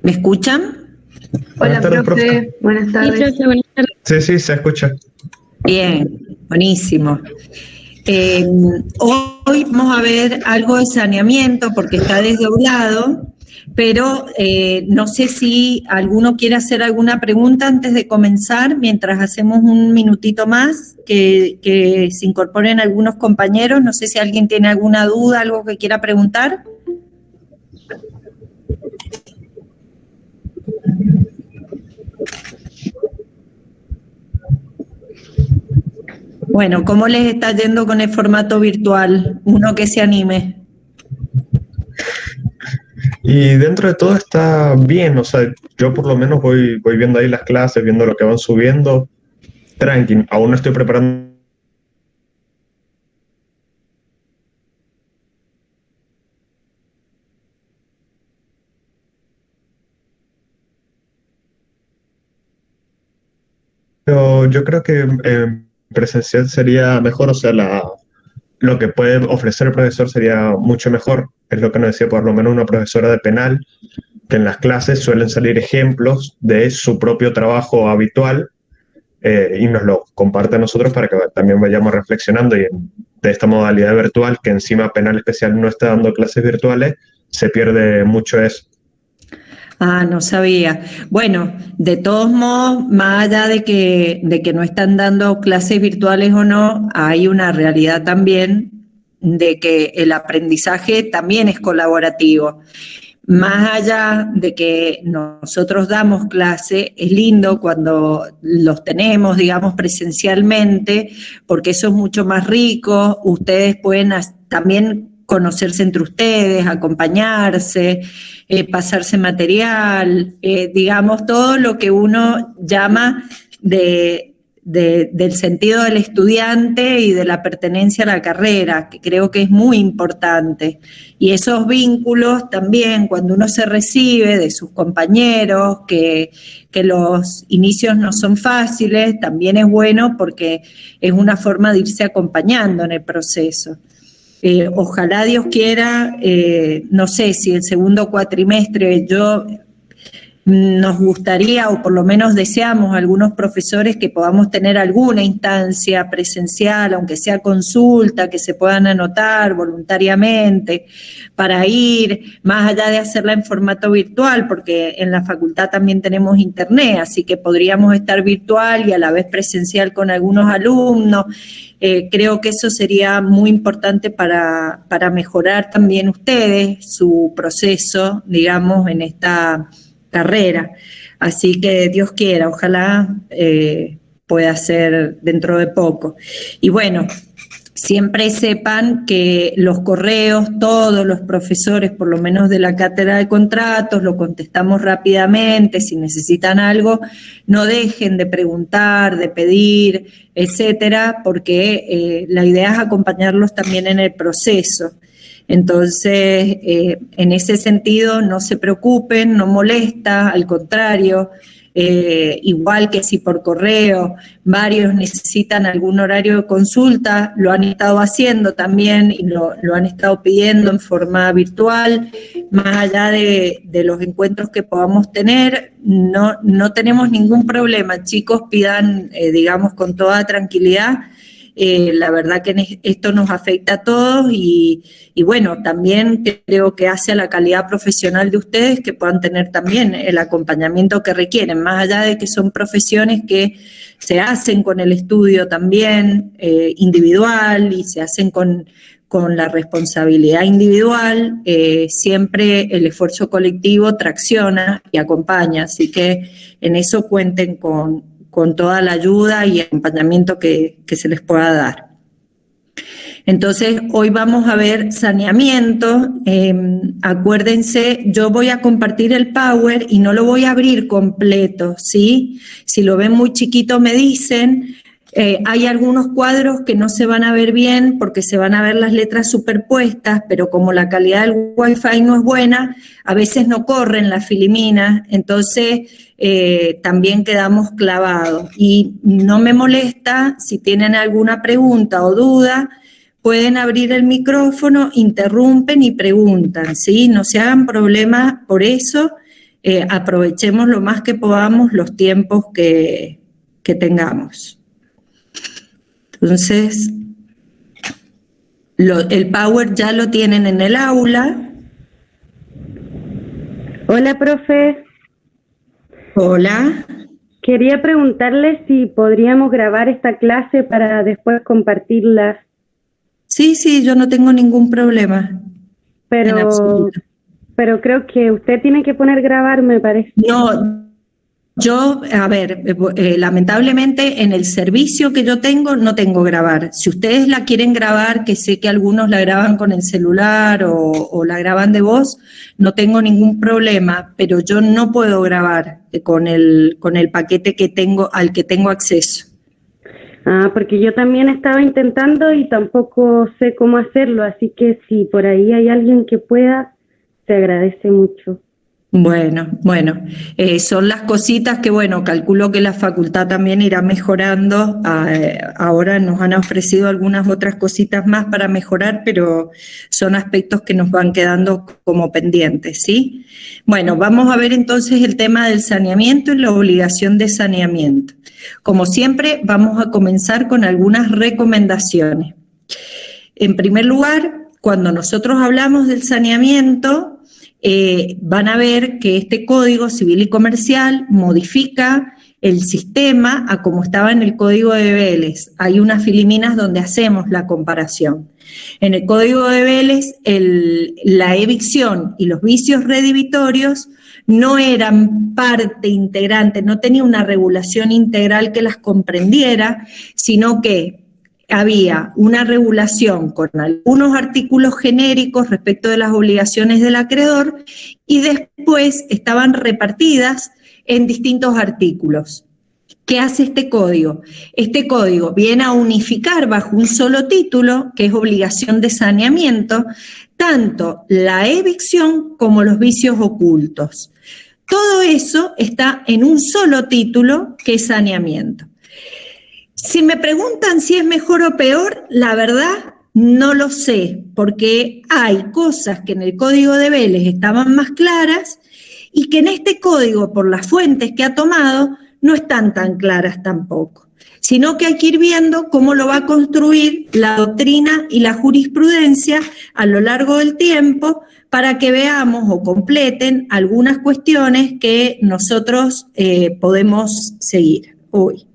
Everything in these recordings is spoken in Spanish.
¿Me escuchan? Hola, Buenas tardes, profe. Buenas tardes. Sí, profe, buenas tardes. Sí, se escucha. Bien, buenísimo. Hoy vamos a ver algo de saneamiento porque está desdoblado, pero no sé si alguno quiere hacer alguna pregunta antes de comenzar, mientras hacemos un minutito más, que se incorporen algunos compañeros. No sé si alguien tiene alguna duda, algo que quiera preguntar. Bueno, ¿cómo les está yendo con el formato virtual? Uno que se anime. Y dentro de todo está bien, o sea, yo por lo menos voy viendo ahí las clases, viendo lo que van subiendo, tranqui, aún no estoy preparando. Pero yo creo que presencial sería mejor, o sea, lo que puede ofrecer el profesor sería mucho mejor, es lo que nos decía por lo menos una profesora de penal, que en las clases suelen salir ejemplos de su propio trabajo habitual y nos lo comparte a nosotros para que también vayamos reflexionando y de esta modalidad virtual, que encima Penal Especial no está dando clases virtuales, se pierde mucho eso. Ah, no sabía. Bueno, de todos modos, más allá de que no están dando clases virtuales o no, hay una realidad también de que el aprendizaje también es colaborativo. Más allá de que nosotros damos clase, es lindo cuando los tenemos, digamos, presencialmente, porque eso es mucho más rico. Ustedes pueden también conocerse entre ustedes, acompañarse, pasarse material, digamos, todo lo que uno llama del sentido del estudiante y de la pertenencia a la carrera, que creo que es muy importante. Y esos vínculos también, cuando uno se recibe de sus compañeros, que los inicios no son fáciles, también es bueno porque es una forma de irse acompañando en el proceso. Ojalá Dios quiera, no sé si el segundo cuatrimestre nos gustaría, o por lo menos deseamos algunos profesores que podamos tener alguna instancia presencial, aunque sea consulta, que se puedan anotar voluntariamente para ir, más allá de hacerla en formato virtual, porque en la facultad también tenemos internet, así que podríamos estar virtual y a la vez presencial con algunos alumnos. Creo que eso sería muy importante para mejorar también ustedes su proceso, digamos, en esta carrera. Así que Dios quiera, ojalá pueda ser dentro de poco. Y bueno, siempre sepan que los correos, todos los profesores, por lo menos de la cátedra de contratos, lo contestamos rápidamente. Si necesitan algo, no dejen de preguntar, de pedir, etcétera, porque la idea es acompañarlos también en el proceso. Entonces, en ese sentido, no se preocupen, no molesta, al contrario, igual que si por correo varios necesitan algún horario de consulta, lo han estado haciendo también y lo han estado pidiendo en forma virtual. Más allá de los encuentros que podamos tener, no tenemos ningún problema. Chicos, pidan, digamos, con toda tranquilidad. La verdad que esto nos afecta a todos y bueno, también creo que hace a la calidad profesional de ustedes que puedan tener también el acompañamiento que requieren, más allá de que son profesiones que se hacen con el estudio también individual y se hacen con la responsabilidad individual, siempre el esfuerzo colectivo tracciona y acompaña, así que en eso cuenten con toda la ayuda y acompañamiento que se les pueda dar. Entonces, hoy vamos a ver saneamiento. Acuérdense, yo voy a compartir el Power y no lo voy a abrir completo, ¿sí? Si lo ven muy chiquito me dicen. Hay algunos cuadros que no se van a ver bien porque se van a ver las letras superpuestas, pero como la calidad del Wi-Fi no es buena, a veces no corren las filiminas, entonces también quedamos clavados. Y no me molesta, si tienen alguna pregunta o duda, pueden abrir el micrófono, interrumpen y preguntan, ¿sí? No se hagan problemas por eso. aprovechemos lo más que podamos los tiempos que tengamos. Entonces, el Power ya lo tienen en el aula. Hola, profe. Hola. Quería preguntarle si podríamos grabar esta clase para después compartirla. Sí, yo no tengo ningún problema. Pero creo que usted tiene que poner grabar, me parece. No, yo, a ver, lamentablemente en el servicio que yo tengo no tengo grabar. Si ustedes la quieren grabar, que sé que algunos la graban con el celular o la graban de voz, no tengo ningún problema, pero yo no puedo grabar con el paquete que tengo, al que tengo acceso. Ah, porque yo también estaba intentando y tampoco sé cómo hacerlo, así que si por ahí hay alguien que pueda, se agradece mucho. Bueno, son las cositas que, calculo que la facultad también irá mejorando. Ahora nos han ofrecido algunas otras cositas más para mejorar, pero son aspectos que nos van quedando como pendientes, ¿sí? Bueno, vamos a ver entonces el tema del saneamiento y la obligación de saneamiento. Como siempre, vamos a comenzar con algunas recomendaciones. En primer lugar, cuando nosotros hablamos del saneamiento, van a ver que este Código Civil y Comercial modifica el sistema a como estaba en el Código de Vélez. Hay unas filiminas donde hacemos la comparación. En el Código de Vélez, la evicción y los vicios redivitorios no eran parte integrante, no tenía una regulación integral que las comprendiera, sino que había una regulación con algunos artículos genéricos respecto de las obligaciones del acreedor y después estaban repartidas en distintos artículos. ¿Qué hace este código? Este código viene a unificar bajo un solo título, que es obligación de saneamiento, tanto la evicción como los vicios ocultos. Todo eso está en un solo título, que es saneamiento. Si me preguntan si es mejor o peor, la verdad no lo sé, porque hay cosas que en el Código de Vélez estaban más claras y que en este código, por las fuentes que ha tomado, no están tan claras tampoco, sino que hay que ir viendo cómo lo va a construir la doctrina y la jurisprudencia a lo largo del tiempo para que veamos o completen algunas cuestiones que nosotros podemos seguir hoy.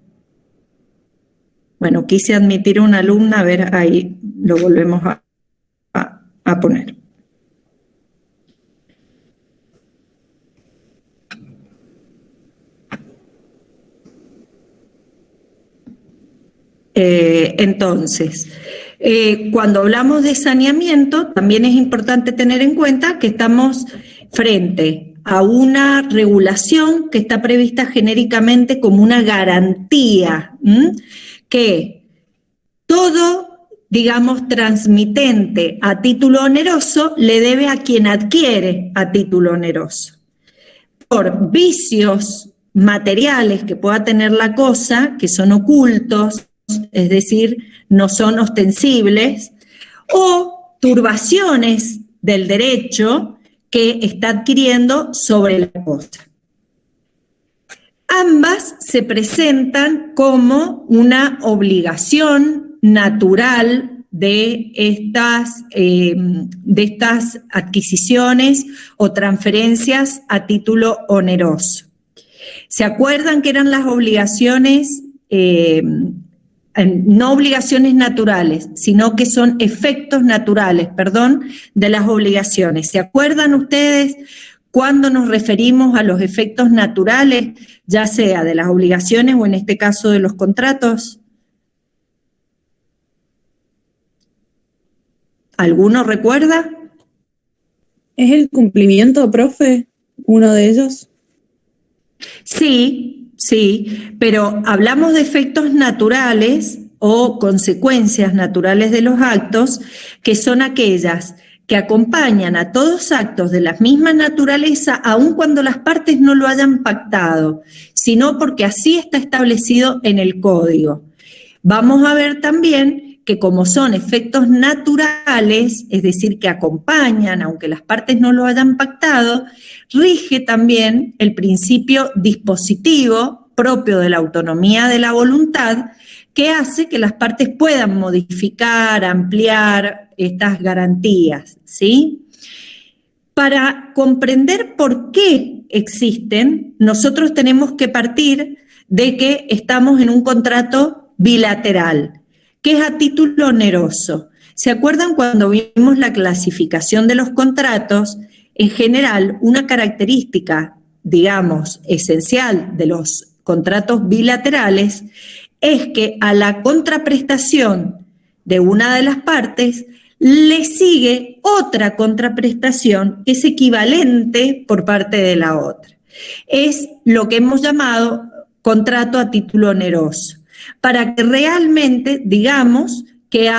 Bueno, quise admitir a una alumna, a ver, ahí lo volvemos a poner. Entonces, cuando hablamos de saneamiento, también es importante tener en cuenta que estamos frente a una regulación que está prevista genéricamente como una garantía, que todo, digamos, transmitente a título oneroso le debe a quien adquiere a título oneroso. Por vicios materiales que pueda tener la cosa, que son ocultos, es decir, no son ostensibles, o turbaciones del derecho que está adquiriendo sobre la cosa. Ambas se presentan como una obligación natural de estas adquisiciones o transferencias a título oneroso. ¿Se acuerdan que eran las obligaciones, no obligaciones naturales, sino que son efectos naturales, de las obligaciones? ¿Se acuerdan ustedes cuando nos referimos a los efectos naturales, ya sea de las obligaciones o en este caso de los contratos? ¿Alguno recuerda? ¿Es el cumplimiento, profe, uno de ellos? Sí, pero hablamos de efectos naturales o consecuencias naturales de los actos, que son aquellas que acompañan a todos actos de la misma naturaleza, aun cuando las partes no lo hayan pactado, sino porque así está establecido en el código. Vamos a ver también que como son efectos naturales, es decir, que acompañan, aunque las partes no lo hayan pactado, rige también el principio dispositivo propio de la autonomía de la voluntad, que hace que las partes puedan modificar, ampliar estas garantías, ¿sí? Para comprender por qué existen, nosotros tenemos que partir de que estamos en un contrato bilateral, que es a título oneroso. ¿Se acuerdan cuando vimos la clasificación de los contratos? En general, una característica, digamos, esencial de los contratos bilaterales es que a la contraprestación de una de las partes le sigue otra contraprestación que es equivalente por parte de la otra. Es lo que hemos llamado contrato a título oneroso, para que realmente digamos que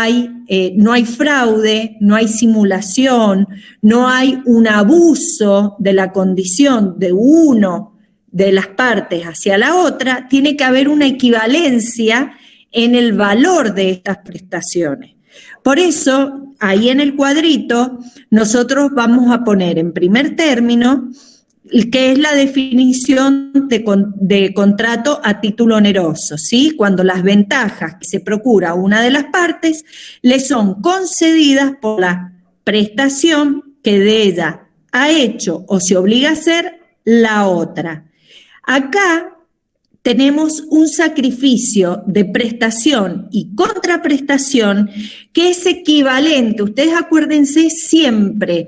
no hay fraude, no hay simulación, no hay un abuso de la condición de uno de las partes hacia la otra, tiene que haber una equivalencia en el valor de estas prestaciones. Por eso, ahí en el cuadrito, nosotros vamos a poner en primer término que es la definición de contrato a título oneroso, ¿sí? Cuando las ventajas que se procura a una de las partes le son concedidas por la prestación que de ella ha hecho o se obliga a hacer la otra. Acá tenemos un sacrificio de prestación y contraprestación que es equivalente. Ustedes acuérdense siempre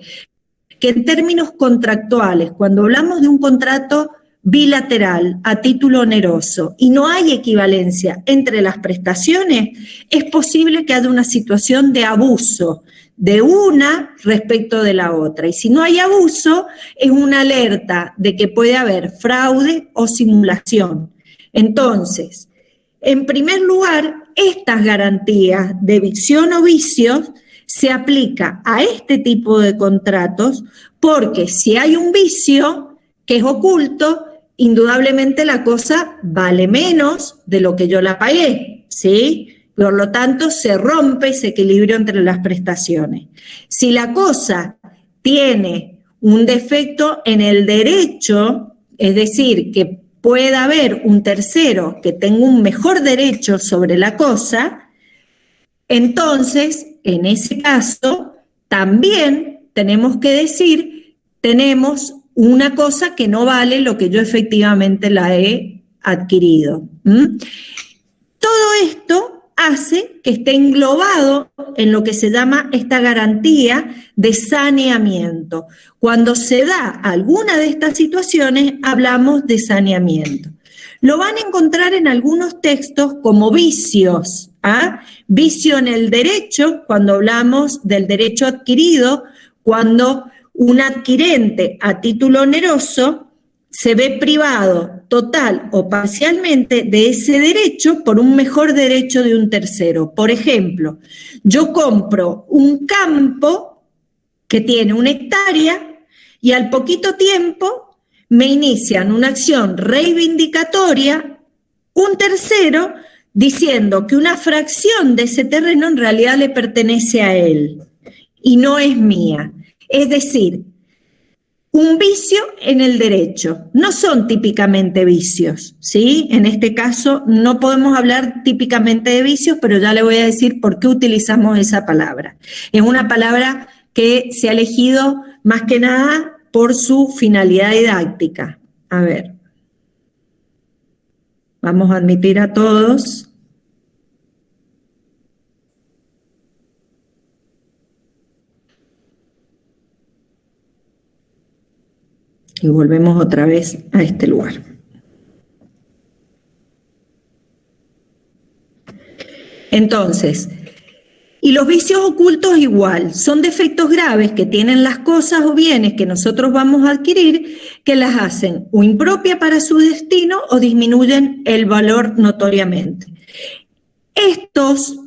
que en términos contractuales, cuando hablamos de un contrato bilateral a título oneroso y no hay equivalencia entre las prestaciones, es posible que haya una situación de abuso de una respecto de la otra. Y si no hay abuso, es una alerta de que puede haber fraude o simulación. Entonces, en primer lugar, estas garantías de evicción o vicios se aplica a este tipo de contratos porque si hay un vicio que es oculto, indudablemente la cosa vale menos de lo que yo la pagué, ¿sí? Por lo tanto, se rompe ese equilibrio entre las prestaciones. Si la cosa tiene un defecto en el derecho, es decir, que pueda haber un tercero que tenga un mejor derecho sobre la cosa, entonces, en ese caso, también tenemos que decir, tenemos una cosa que no vale lo que yo efectivamente la he adquirido. Todo esto hace que esté englobado en lo que se llama esta garantía de saneamiento. Cuando se da alguna de estas situaciones, hablamos de saneamiento. Lo van a encontrar en algunos textos como vicios. Vicio en el derecho, cuando hablamos del derecho adquirido, cuando un adquirente a título oneroso se ve privado total o parcialmente de ese derecho por un mejor derecho de un tercero. Por ejemplo, yo compro un campo que tiene 1 hectárea y al poquito tiempo me inician una acción reivindicatoria, un tercero, diciendo que una fracción de ese terreno en realidad le pertenece a él y no es mía. Es decir, un vicio en el derecho. No son típicamente vicios, ¿sí? En este caso no podemos hablar típicamente de vicios, pero ya le voy a decir por qué utilizamos esa palabra. Es una palabra que se ha elegido más que nada por su finalidad didáctica. A ver. Vamos a admitir a todos. Y volvemos otra vez a este lugar. Entonces, y los vicios ocultos igual, son defectos graves que tienen las cosas o bienes que nosotros vamos a adquirir que las hacen o impropia para su destino o disminuyen el valor notoriamente. Estos,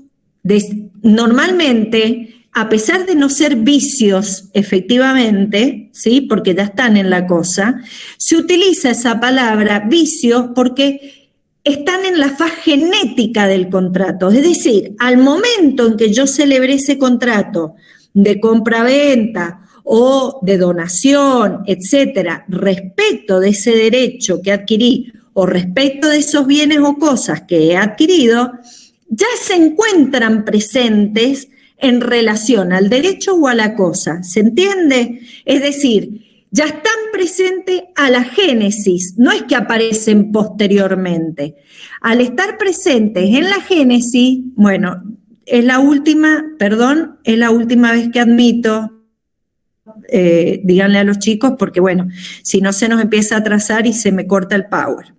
normalmente, a pesar de no ser vicios efectivamente, ¿sí? Porque ya están en la cosa, se utiliza esa palabra vicios porque están en la faz genética del contrato. Es decir, al momento en que yo celebré ese contrato de compra-venta o de donación, etcétera, respecto de ese derecho que adquirí o respecto de esos bienes o cosas que he adquirido, ya se encuentran presentes en relación al derecho o a la cosa. ¿Se entiende? Es decir, ya están presentes a la génesis, no es que aparecen posteriormente. Al estar presentes en la génesis, bueno, es la última vez que admito, díganle a los chicos, porque bueno, si no se nos empieza a atrasar y se me corta el power.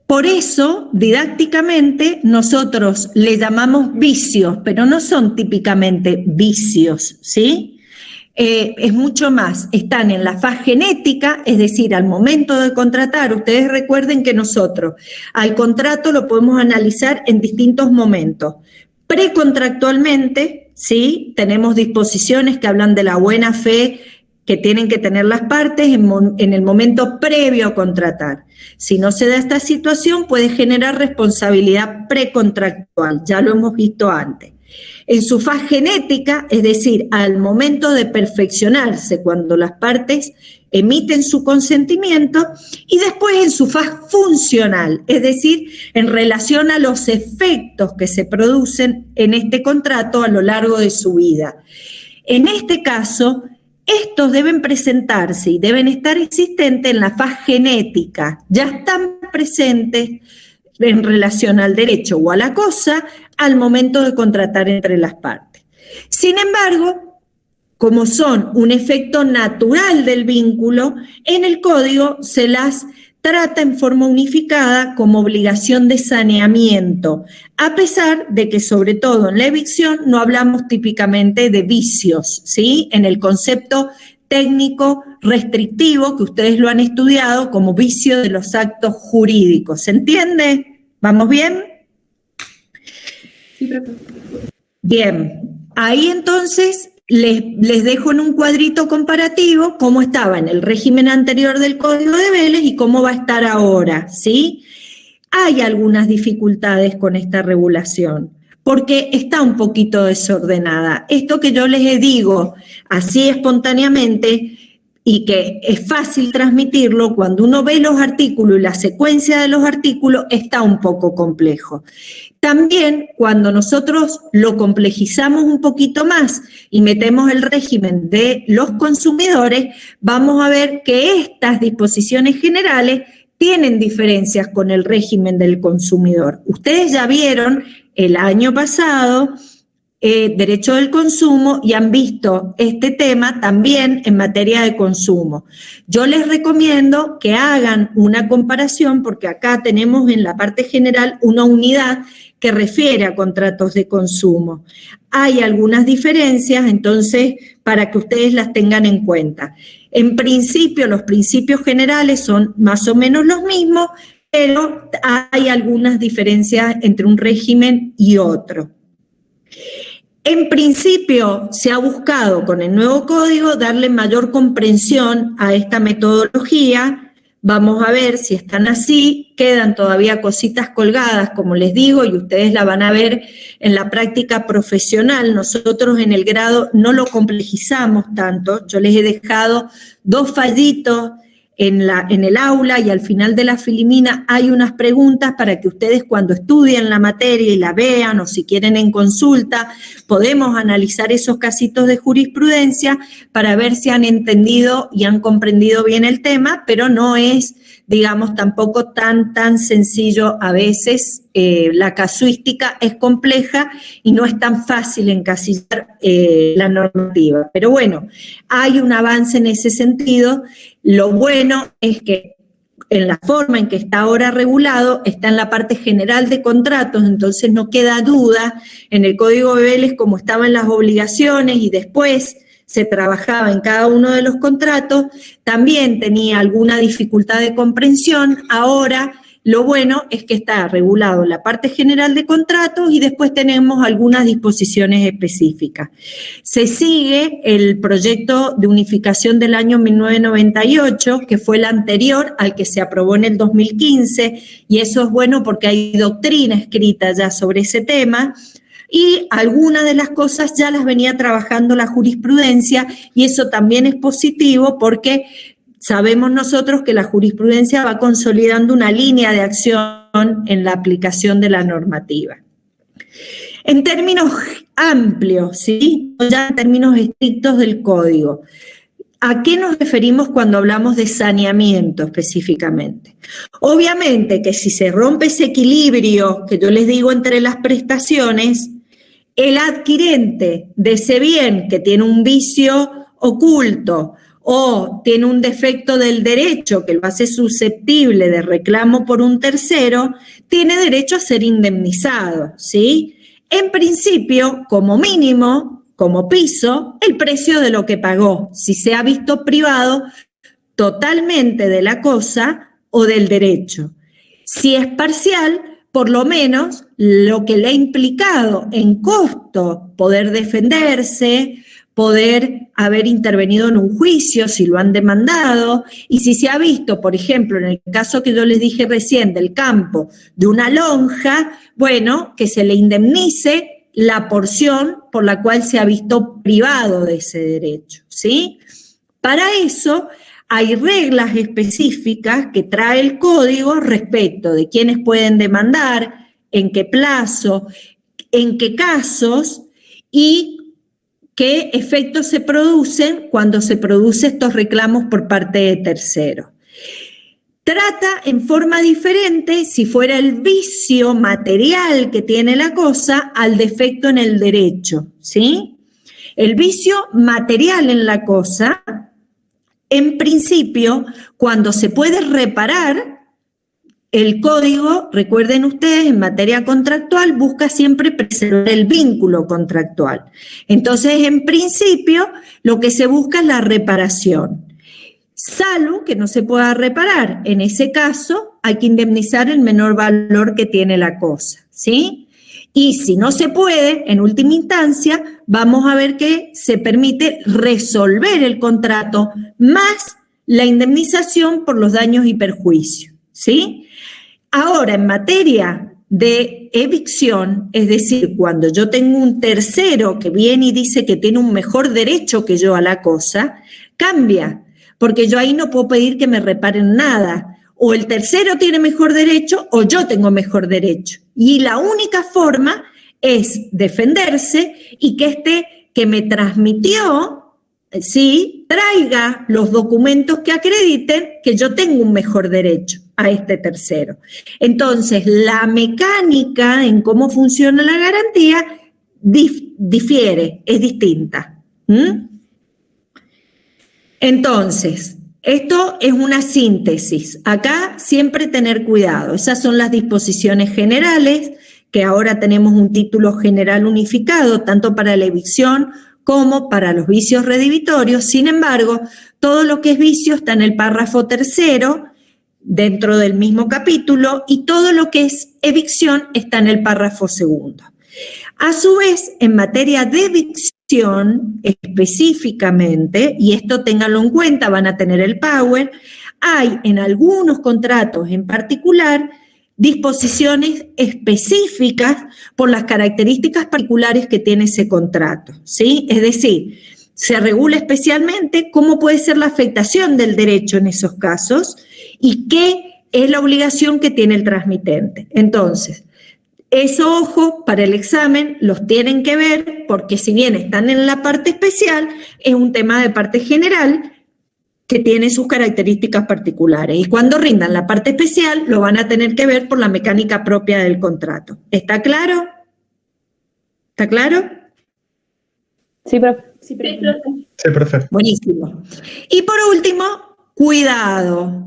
Por eso, didácticamente, nosotros le llamamos vicios, pero no son típicamente vicios, ¿sí? Es mucho más, están en la faz genética, es decir, al momento de contratar. Ustedes recuerden que nosotros al contrato lo podemos analizar en distintos momentos. Precontractualmente, ¿sí? Tenemos disposiciones que hablan de la buena fe que tienen que tener las partes en el momento previo a contratar. Si no se da esta situación, puede generar responsabilidad precontractual, ya lo hemos visto antes. En su faz genética, es decir, al momento de perfeccionarse, cuando las partes emiten su consentimiento, y después en su faz funcional, es decir, en relación a los efectos que se producen en este contrato a lo largo de su vida. En este caso, estos deben presentarse y deben estar existentes en la faz genética, ya están presentes en relación al derecho o a la cosa al momento de contratar entre las partes. Sin embargo, como son un efecto natural del vínculo, en el código se las trata en forma unificada como obligación de saneamiento, a pesar de que sobre todo en la evicción no hablamos típicamente de vicios, ¿sí? En el concepto técnico restrictivo que ustedes lo han estudiado como vicio de los actos jurídicos. ¿Se entiende? ¿Vamos bien? Sí, profe. Bien, ahí entonces les dejo en un cuadrito comparativo cómo estaba en el régimen anterior del Código de Vélez y cómo va a estar ahora, ¿sí? Hay algunas dificultades con esta regulación, porque está un poquito desordenada. Esto que yo les digo así espontáneamente y que es fácil transmitirlo, cuando uno ve los artículos y la secuencia de los artículos, está un poco complejo. También cuando nosotros lo complejizamos un poquito más y metemos el régimen de los consumidores, vamos a ver que estas disposiciones generales tienen diferencias con el régimen del consumidor. Ustedes ya vieron el año pasado derecho del consumo y han visto este tema también en materia de consumo. Yo les recomiendo que hagan una comparación porque acá tenemos en la parte general una unidad que refiere a contratos de consumo. Hay algunas diferencias, entonces, para que ustedes las tengan en cuenta. En principio, los principios generales son más o menos los mismos, pero hay algunas diferencias entre un régimen y otro. En principio, se ha buscado con el nuevo código darle mayor comprensión a esta metodología. Vamos a ver si están así, quedan todavía cositas colgadas, como les digo, y ustedes la van a ver en la práctica profesional. Nosotros en el grado no lo complejizamos tanto, yo les he dejado 2 fallitos en el aula y al final de la filimina hay unas preguntas para que ustedes cuando estudien la materia y la vean o si quieren en consulta, podemos analizar esos casitos de jurisprudencia para ver si han entendido y han comprendido bien el tema, pero no es, digamos, tampoco tan sencillo a veces. La casuística es compleja y no es tan fácil encasillar la normativa. Pero bueno, hay un avance en ese sentido. Lo bueno es que en la forma en que está ahora regulado, está en la parte general de contratos, entonces no queda duda en el Código de Vélez como estaban las obligaciones y después se trabajaba en cada uno de los contratos, también tenía alguna dificultad de comprensión, ahora lo bueno es que está regulado en la parte general de contratos y después tenemos algunas disposiciones específicas. Se sigue el proyecto de unificación del año 1998, que fue el anterior al que se aprobó en el 2015, y eso es bueno porque hay doctrina escrita ya sobre ese tema, y algunas de las cosas ya las venía trabajando la jurisprudencia, y eso también es positivo porque sabemos nosotros que la jurisprudencia va consolidando una línea de acción en la aplicación de la normativa. En términos amplios, ¿sí? Ya en términos estrictos del código, ¿a qué nos referimos cuando hablamos de saneamiento específicamente? Obviamente que si se rompe ese equilibrio que yo les digo entre las prestaciones, el adquirente de ese bien que tiene un vicio oculto o tiene un defecto del derecho que lo hace susceptible de reclamo por un tercero, tiene derecho a ser indemnizado, ¿sí? En principio, como mínimo, como piso, el precio de lo que pagó, si se ha visto privado totalmente de la cosa o del derecho. Si es parcial, por lo menos lo que le ha implicado en costo poder defenderse, poder haber intervenido en un juicio si lo han demandado, y si se ha visto, por ejemplo, en el caso que yo les dije recién del campo, de una lonja, bueno, que se le indemnice la porción por la cual se ha visto privado de ese derecho, ¿sí? Para eso hay reglas específicas que trae el código respecto de quiénes pueden demandar, en qué plazo, en qué casos y qué efectos se producen cuando se producen estos reclamos por parte de terceros. Trata en forma diferente, si fuera el vicio material que tiene la cosa, al defecto en el derecho, ¿sí? El vicio material en la cosa, en principio, cuando se puede reparar, el código, recuerden ustedes, en materia contractual busca siempre preservar el vínculo contractual. Entonces, en principio, lo que se busca es la reparación. Salvo que no se pueda reparar. En ese caso, hay que indemnizar el menor valor que tiene la cosa, ¿sí? Y si no se puede, en última instancia, vamos a ver que se permite resolver el contrato más la indemnización por los daños y perjuicios, ¿sí? Ahora, en materia de evicción, es decir, cuando yo tengo un tercero que viene y dice que tiene un mejor derecho que yo a la cosa, cambia, porque yo ahí no puedo pedir que me reparen nada. O el tercero tiene mejor derecho o yo tengo mejor derecho. Y la única forma es defenderse y que este que me transmitió, ¿sí?, traiga los documentos que acrediten que yo tengo un mejor derecho a este tercero. Entonces, la mecánica en cómo funciona la garantía difiere, es distinta. Entonces, esto es una síntesis. Acá siempre tener cuidado. Esas son las disposiciones generales, que ahora tenemos un título general unificado, tanto para la evicción como para los vicios redivitorios. Sin embargo, todo lo que es vicio está en el párrafo tercero, dentro del mismo capítulo, y todo lo que es evicción está en el párrafo segundo. A su vez, en materia de evicción específicamente, y esto ténganlo en cuenta, van a tener el power, hay en algunos contratos en particular disposiciones específicas por las características particulares que tiene ese contrato, ¿sí? Es decir, se regula especialmente cómo puede ser la afectación del derecho en esos casos y qué es la obligación que tiene el transmitente. Entonces, eso, ojo, para el examen los tienen que ver porque si bien están en la parte especial, es un tema de parte general que tiene sus características particulares. Y cuando rindan la parte especial, lo van a tener que ver por la mecánica propia del contrato. ¿Está claro? ¿Está claro? Sí, profe. Sí, profe. Buenísimo. Y por último, cuidado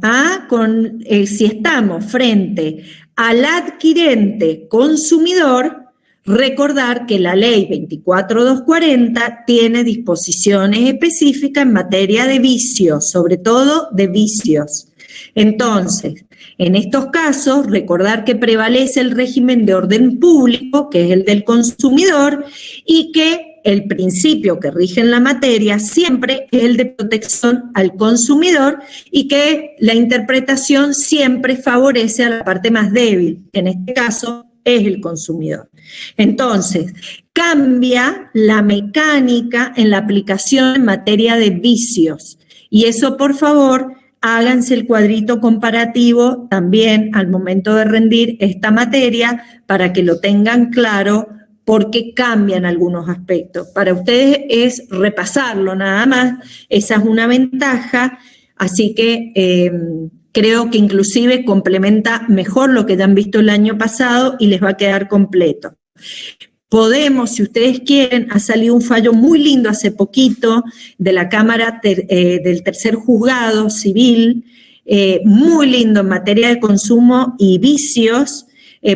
con si estamos frente al adquirente consumidor, recordar que la ley 24240 tiene disposiciones específicas en materia de vicios, sobre todo de vicios. Entonces, en estos casos, recordar que prevalece el régimen de orden público, que es el del consumidor, y que el principio que rige en la materia siempre es el de protección al consumidor y que la interpretación siempre favorece a la parte más débil, que en este caso es el consumidor. Entonces, cambia la mecánica en la aplicación en materia de vicios. Y eso, por favor, háganse el cuadrito comparativo también al momento de rendir esta materia para que lo tengan claro, porque cambian algunos aspectos. Para ustedes es repasarlo nada más, esa es una ventaja, así que creo que inclusive complementa mejor lo que ya han visto el año pasado y les va a quedar completo. Podemos, si ustedes quieren, ha salido un fallo muy lindo hace poquito de la Cámara del Tercer Juzgado Civil, muy lindo en materia de consumo y vicios,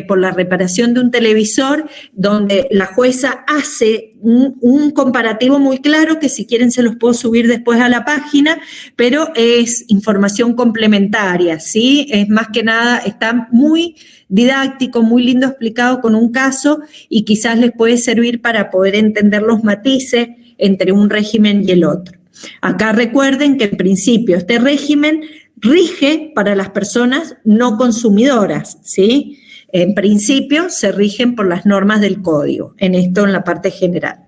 por la reparación de un televisor, donde la jueza hace un comparativo muy claro, que si quieren se los puedo subir después a la página, pero es información complementaria, ¿sí? Es más que nada, está muy didáctico, muy lindo explicado con un caso y quizás les puede servir para poder entender los matices entre un régimen y el otro. Acá recuerden que en principio este régimen rige para las personas no consumidoras, ¿sí? En principio se rigen por las normas del código, en esto en la parte general.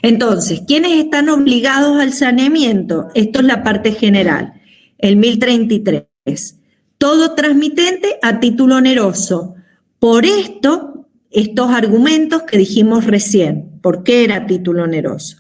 Entonces, ¿quiénes están obligados al saneamiento? Esto es la parte general, el 1033. Todo transmitente a título oneroso. Por esto, estos argumentos que dijimos recién, ¿por qué era título oneroso?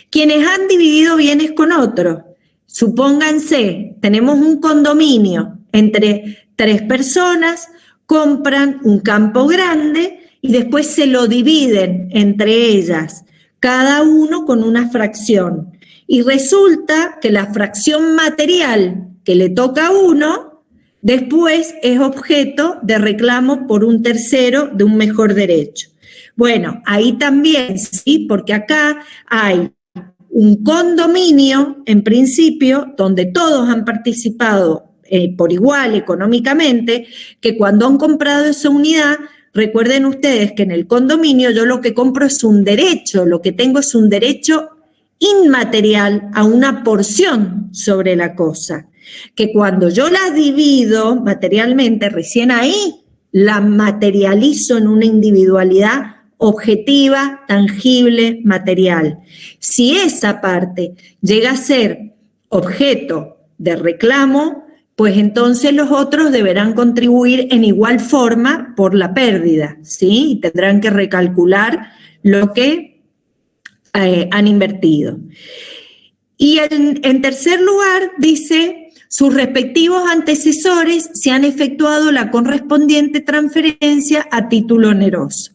Quienes han dividido bienes con otros, supónganse, tenemos un condominio entre 3 personas, compran un campo grande y después se lo dividen entre ellas, cada uno con una fracción. Y resulta que la fracción material que le toca a uno, después es objeto de reclamo por un tercero de un mejor derecho. Bueno, ahí también, sí, porque acá hay un condominio, en principio, donde todos han participado por igual económicamente, que cuando han comprado esa unidad, recuerden ustedes que en el condominio yo lo que compro es un derecho, lo que tengo es un derecho inmaterial a una porción sobre la cosa, que cuando yo la divido materialmente, recién ahí la materializo en una individualidad objetiva, tangible, material. Si esa parte llega a ser objeto de reclamo, pues entonces los otros deberán contribuir en igual forma por la pérdida, ¿sí? Y tendrán que recalcular lo que han invertido. Y en tercer lugar dice, sus respectivos antecesores se han efectuado la correspondiente transferencia a título oneroso.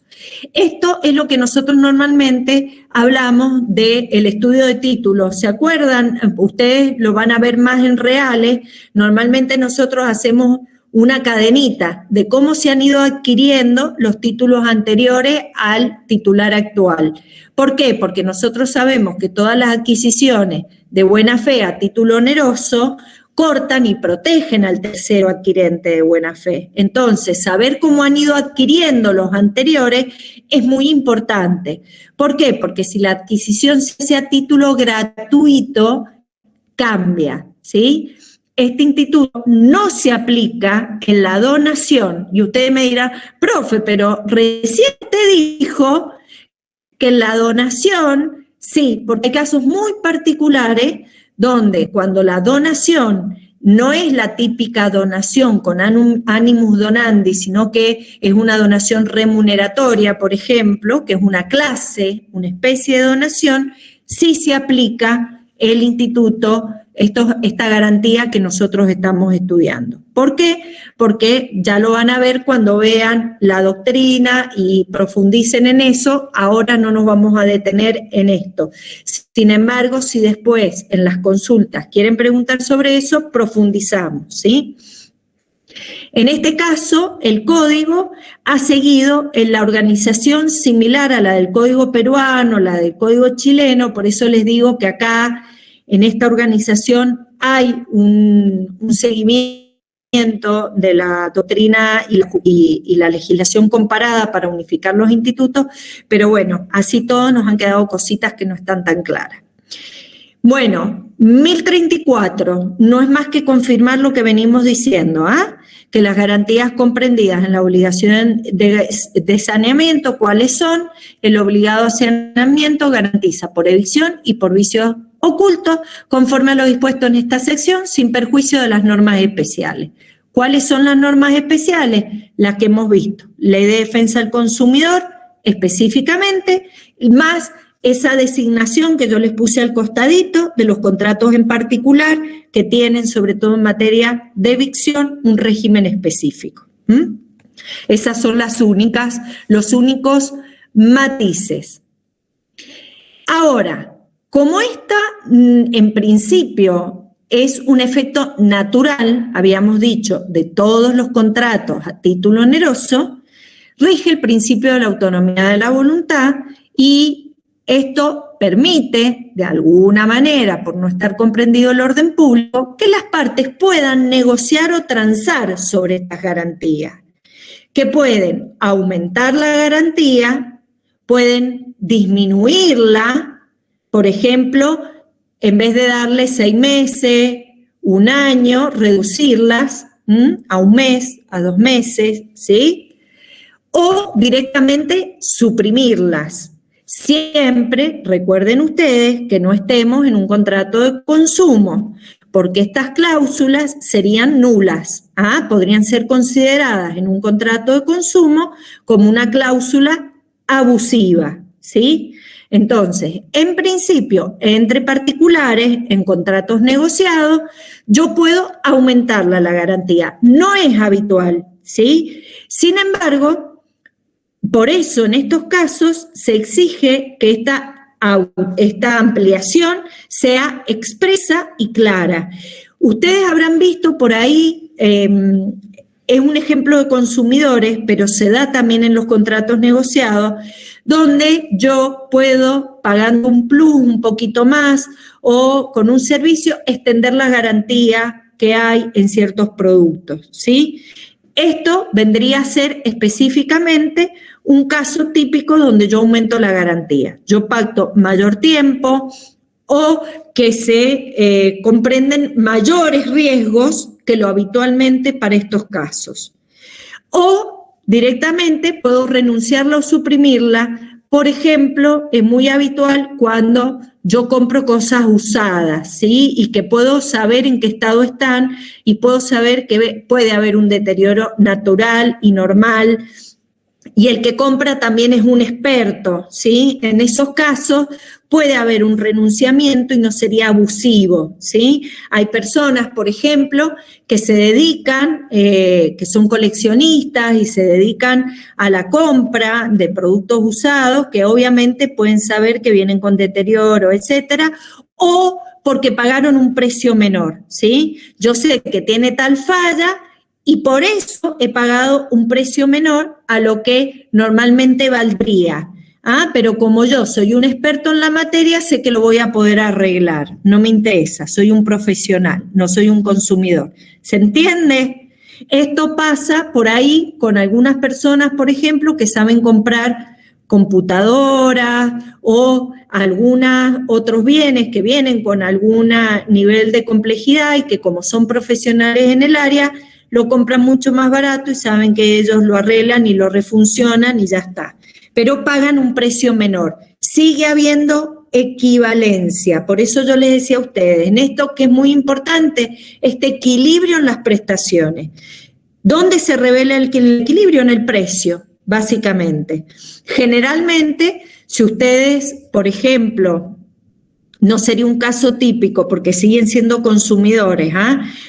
Esto es lo que nosotros normalmente hablamos del estudio de títulos. ¿Se acuerdan? Ustedes lo van a ver más en reales. Normalmente nosotros hacemos una cadenita de cómo se han ido adquiriendo los títulos anteriores al titular actual. ¿Por qué? Porque nosotros sabemos que todas las adquisiciones de buena fe a título oneroso cortan y protegen al tercero adquirente de buena fe. Entonces, saber cómo han ido adquiriendo los anteriores es muy importante. ¿Por qué? Porque si la adquisición se hace a título gratuito, cambia, ¿sí? Este instituto no se aplica en la donación. Y usted me dirá, profe, pero recién te dijo que en la donación, sí, porque hay casos muy particulares donde cuando la donación no es la típica donación con animus donandi, sino que es una donación remuneratoria, por ejemplo, que es una clase, una especie de donación, sí se aplica el instituto, esta garantía que nosotros estamos estudiando. ¿Por qué? Porque ya lo van a ver cuando vean la doctrina y profundicen en eso. Ahora no nos vamos a detener en esto. Sin embargo, si después en las consultas quieren preguntar sobre eso, profundizamos, ¿sí? En este caso, el código ha seguido en la organización similar a la del código peruano, la del código chileno, por eso les digo que acá en esta organización hay un seguimiento de la doctrina y la legislación comparada para unificar los institutos, pero bueno, así todos nos han quedado cositas que no están tan claras. Bueno, 1034 no es más que confirmar lo que venimos diciendo, que las garantías comprendidas en la obligación de saneamiento, ¿cuáles son? El obligado a saneamiento garantiza por evicción y por vicio oculto, conforme a lo dispuesto en esta sección, sin perjuicio de las normas especiales. ¿Cuáles son las normas especiales? Las que hemos visto. Ley de defensa del consumidor, específicamente, más esa designación que yo les puse al costadito de los contratos en particular que tienen, sobre todo en materia de evicción, un régimen específico. Esas son los únicos matices. Ahora, como esta, en principio, es un efecto natural, habíamos dicho, de todos los contratos a título oneroso, rige el principio de la autonomía de la voluntad y esto permite, de alguna manera, por no estar comprendido el orden público, que las partes puedan negociar o transar sobre estas garantías, que pueden aumentar la garantía, pueden disminuirla, por ejemplo, en vez de darle 6 meses, 1 año, reducirlas a 1 mes, a 2 meses, ¿sí? O directamente suprimirlas. Siempre recuerden ustedes que no estemos en un contrato de consumo, porque estas cláusulas serían nulas, podrían ser consideradas en un contrato de consumo como una cláusula abusiva, ¿sí? Entonces, en principio, entre particulares, en contratos negociados, yo puedo aumentarla la garantía. No es habitual, ¿sí? Sin embargo, por eso, en estos casos, se exige que esta ampliación sea expresa y clara. Ustedes habrán visto por ahí, es un ejemplo de consumidores, pero se da también en los contratos negociados, donde yo puedo, pagando un plus un poquito más o con un servicio, extender la garantía que hay en ciertos productos, ¿sí? Esto vendría a ser específicamente un caso típico donde yo aumento la garantía. Yo pacto mayor tiempo o que se comprenden mayores riesgos que lo habitualmente para estos casos. O directamente puedo renunciarla o suprimirla. Por ejemplo, es muy habitual cuando yo compro cosas usadas, ¿sí? Y que puedo saber en qué estado están y puedo saber que puede haber un deterioro natural y normal. Y el que compra también es un experto, ¿sí? En esos casos puede haber un renunciamiento y no sería abusivo, ¿sí? Hay personas, por ejemplo, que se dedican, que son coleccionistas y se dedican a la compra de productos usados que obviamente pueden saber que vienen con deterioro, etcétera, o porque pagaron un precio menor, ¿sí? Yo sé que tiene tal falla y por eso he pagado un precio menor a lo que normalmente valdría. Pero como yo soy un experto en la materia, sé que lo voy a poder arreglar. No me interesa, soy un profesional, no soy un consumidor. ¿Se entiende? Esto pasa por ahí con algunas personas, por ejemplo, que saben comprar computadoras o algunos otros bienes que vienen con algún nivel de complejidad y que como son profesionales en el área, lo compran mucho más barato y saben que ellos lo arreglan y lo refuncionan y ya está. Pero pagan un precio menor. Sigue habiendo equivalencia. Por eso yo les decía a ustedes, en esto que es muy importante, este equilibrio en las prestaciones. ¿Dónde se revela el equilibrio? En el precio, básicamente. Generalmente, si ustedes, por ejemplo, no sería un caso típico porque siguen siendo consumidores,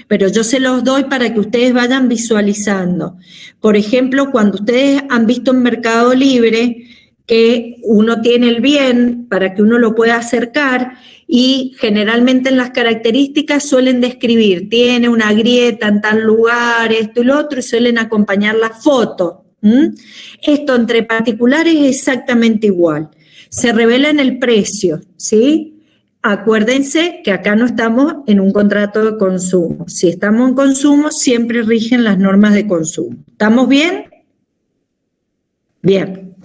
pero yo se los doy para que ustedes vayan visualizando. Por ejemplo, cuando ustedes han visto en Mercado Libre que uno tiene el bien para que uno lo pueda acercar y generalmente en las características suelen describir, tiene una grieta en tal lugar, esto y lo otro, y suelen acompañar la foto. Esto entre particulares es exactamente igual. Se revela en el precio, ¿sí? acuérdense que acá no estamos en un contrato de consumo. Si estamos en consumo, siempre rigen las normas de consumo. ¿Estamos bien? Bien.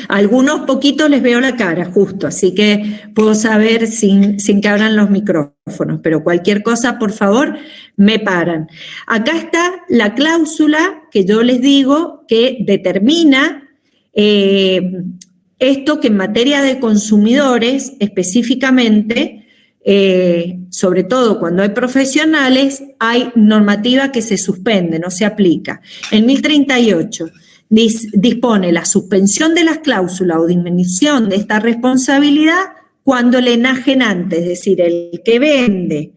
Algunos poquitos les veo la cara, justo, así que puedo saber sin que abran los micrófonos, pero cualquier cosa, por favor, me paran. Acá está la cláusula que yo les digo que determina esto, que en materia de consumidores específicamente, sobre todo cuando hay profesionales, hay normativa que se suspende, no se aplica. El 1038 dispone la suspensión de las cláusulas o disminución de esta responsabilidad cuando el enajenante, es decir, el que vende,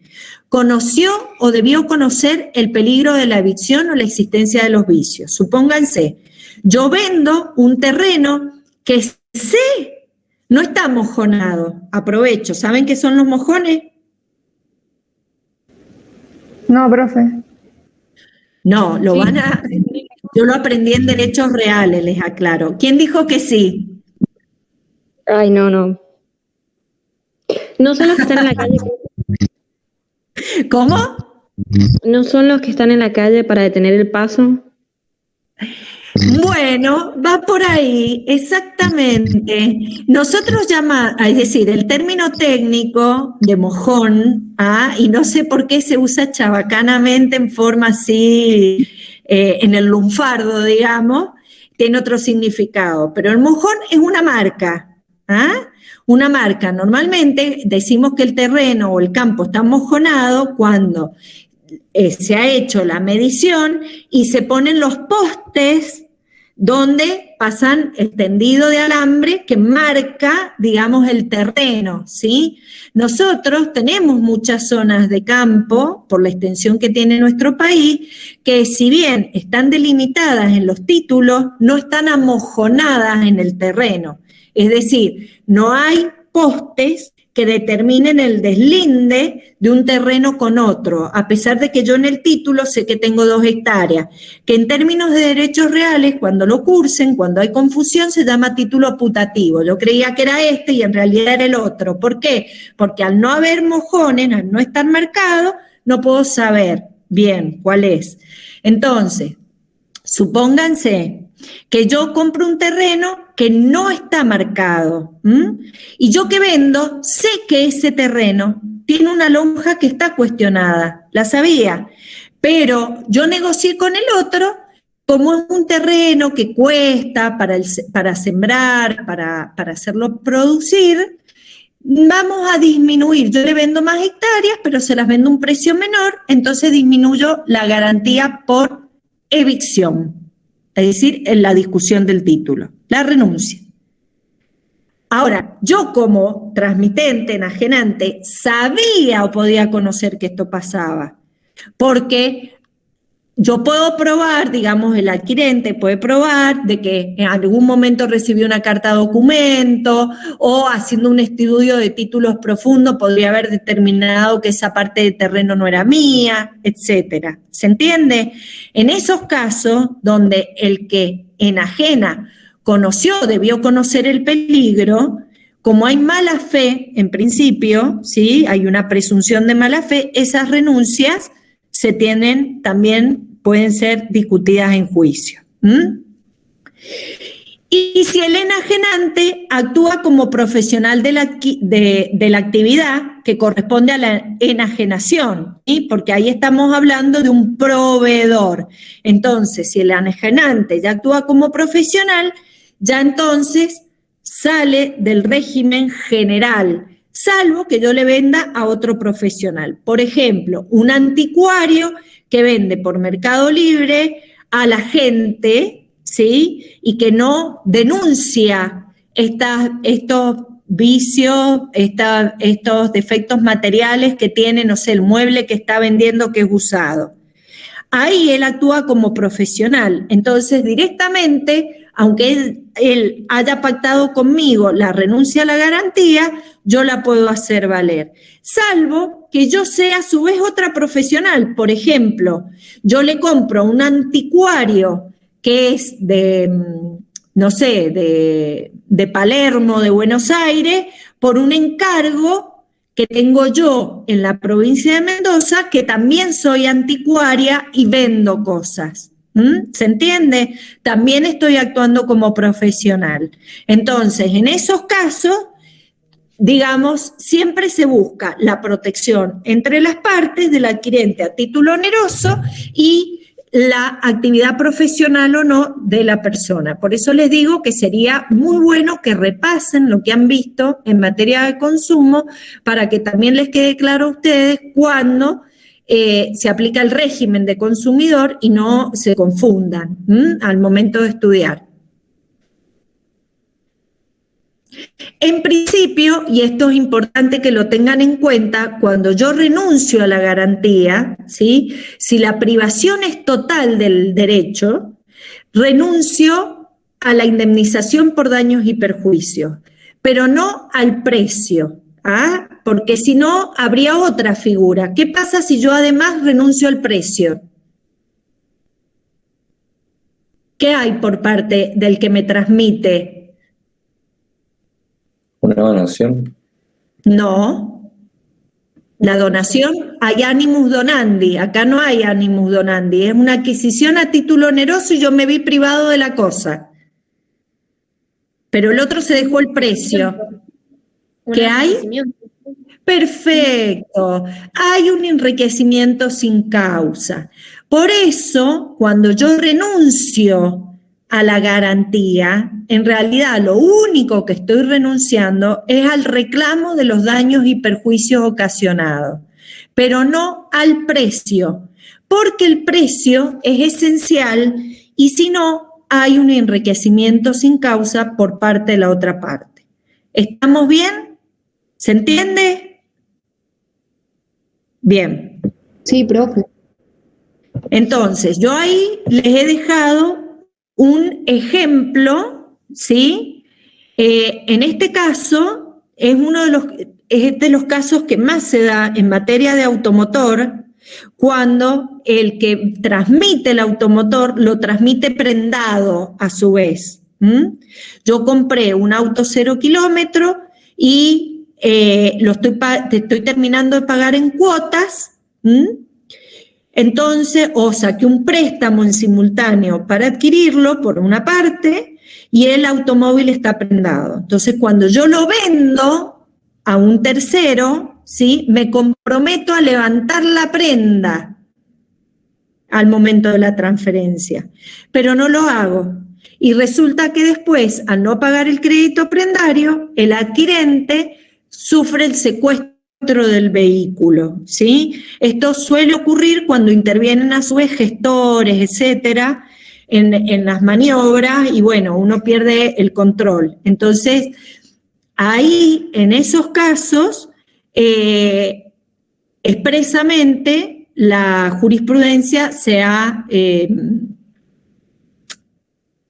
conoció o debió conocer el peligro de la evicción o la existencia de los vicios. Supónganse, yo vendo un terreno que sé no está mojonado. Aprovecho. ¿Saben qué son los mojones? No, profe. No, lo van a... Yo lo aprendí en derechos reales, les aclaro. ¿Quién dijo que sí? Ay, no. No son los que están en la calle. ¿Cómo? No son los que están en la calle para detener el paso. Bueno, va por ahí, exactamente. Nosotros llamamos, es decir, el término técnico de mojón, y no sé por qué se usa chabacanamente en forma así, en el lunfardo, digamos, tiene otro significado, pero el mojón es una marca, una marca. Normalmente decimos que el terreno o el campo está mojonado cuando se ha hecho la medición y se ponen los postes donde pasan el tendido de alambre que marca, digamos, el terreno, ¿sí? Nosotros tenemos muchas zonas de campo, por la extensión que tiene nuestro país, que si bien están delimitadas en los títulos, no están amojonadas en el terreno. Es decir, no hay postes que determinen el deslinde de un terreno con otro, a pesar de que yo en el título sé que tengo 2 hectáreas, que en términos de derechos reales, cuando lo cursen, cuando hay confusión, se llama título putativo. Yo creía que era este y en realidad era el otro. ¿Por qué? Porque al no haber mojones, al no estar marcado, no puedo saber bien cuál es. Entonces, supónganse que yo compro un terreno que no está marcado, y yo que vendo sé que ese terreno tiene una lonja que está cuestionada, la sabía, pero yo negocié con el otro, como es un terreno que cuesta para sembrar, para hacerlo producir, vamos a disminuir, yo le vendo más hectáreas, pero se las vendo a un precio menor, entonces disminuyo la garantía por evicción. Es decir, en la discusión del título, la renuncia. Ahora, yo como transmitente, enajenante, sabía o podía conocer que esto pasaba, porque yo puedo probar, digamos, el adquirente puede probar de que en algún momento recibió una carta documento o haciendo un estudio de títulos profundo podría haber determinado que esa parte de terreno no era mía, etcétera. ¿Se entiende? En esos casos donde el que enajena conoció, debió conocer el peligro, como hay mala fe en principio, ¿sí? Hay una presunción de mala fe, esas renuncias se tienen también, pueden ser discutidas en juicio. Y si el enajenante actúa como profesional de la actividad que corresponde a la enajenación, ¿sí? Porque ahí estamos hablando de un proveedor. Entonces, si el enajenante ya actúa como profesional, ya entonces sale del régimen general, salvo que yo le venda a otro profesional. Por ejemplo, un anticuario que vende por Mercado Libre a la gente, ¿sí? Y que no denuncia estos vicios, estos defectos materiales que tiene, no sé, el mueble que está vendiendo que es usado. Ahí él actúa como profesional. Entonces, directamente, aunque él haya pactado conmigo la renuncia a la garantía, yo la puedo hacer valer. Salvo que yo sea a su vez otra profesional. Por ejemplo, yo le compro un anticuario que es de, no sé, de Palermo, de Buenos Aires, por un encargo que tengo yo en la provincia de Mendoza, que también soy anticuaria y vendo cosas. ¿Se entiende? También estoy actuando como profesional. Entonces, en esos casos, digamos, siempre se busca la protección entre las partes del adquirente a título oneroso y la actividad profesional o no de la persona. Por eso les digo que sería muy bueno que repasen lo que han visto en materia de consumo para que también les quede claro a ustedes cuándo se aplica el régimen de consumidor y no se confundan al momento de estudiar. En principio, y esto es importante que lo tengan en cuenta, cuando yo renuncio a la garantía, ¿sí? Si la privación es total del derecho, renuncio a la indemnización por daños y perjuicios, pero no al precio, porque si no habría otra figura. ¿Qué pasa si yo además renuncio al precio? ¿Qué hay por parte del que me transmite? ¿Una donación? No. La donación, hay animus donandi, acá no hay animus donandi, es una adquisición a título oneroso y yo me vi privado de la cosa. Pero el otro se dejó el precio. ¿Qué hay? Perfecto, hay un enriquecimiento sin causa. Por eso, cuando yo renuncio a la garantía, en realidad lo único que estoy renunciando es al reclamo de los daños y perjuicios ocasionados, pero no al precio, porque el precio es esencial y si no, hay un enriquecimiento sin causa por parte de la otra parte. ¿Estamos bien? ¿Se entiende? Bien. Sí, profe. Entonces, yo ahí les he dejado un ejemplo, ¿sí? En este caso, es de los casos que más se da en materia de automotor, cuando el que transmite el automotor lo transmite prendado a su vez. Yo compré un auto 0 kilómetros y estoy terminando de pagar en cuotas, entonces, o saqué un préstamo en simultáneo para adquirirlo por una parte y el automóvil está prendado. Entonces, cuando yo lo vendo a un tercero, ¿sí? Me comprometo a levantar la prenda al momento de la transferencia, pero no lo hago. Y resulta que después, al no pagar el crédito prendario, el adquirente sufre el secuestro del vehículo, ¿sí? Esto suele ocurrir cuando intervienen a su vez gestores, etcétera, en las maniobras y bueno, uno pierde el control. Entonces, ahí, en esos casos, expresamente la jurisprudencia se ha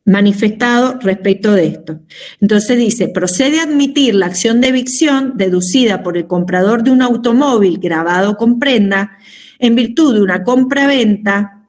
manifestado respecto de esto. Entonces dice, procede a admitir la acción de evicción deducida por el comprador de un automóvil grabado con prenda en virtud de una compra-venta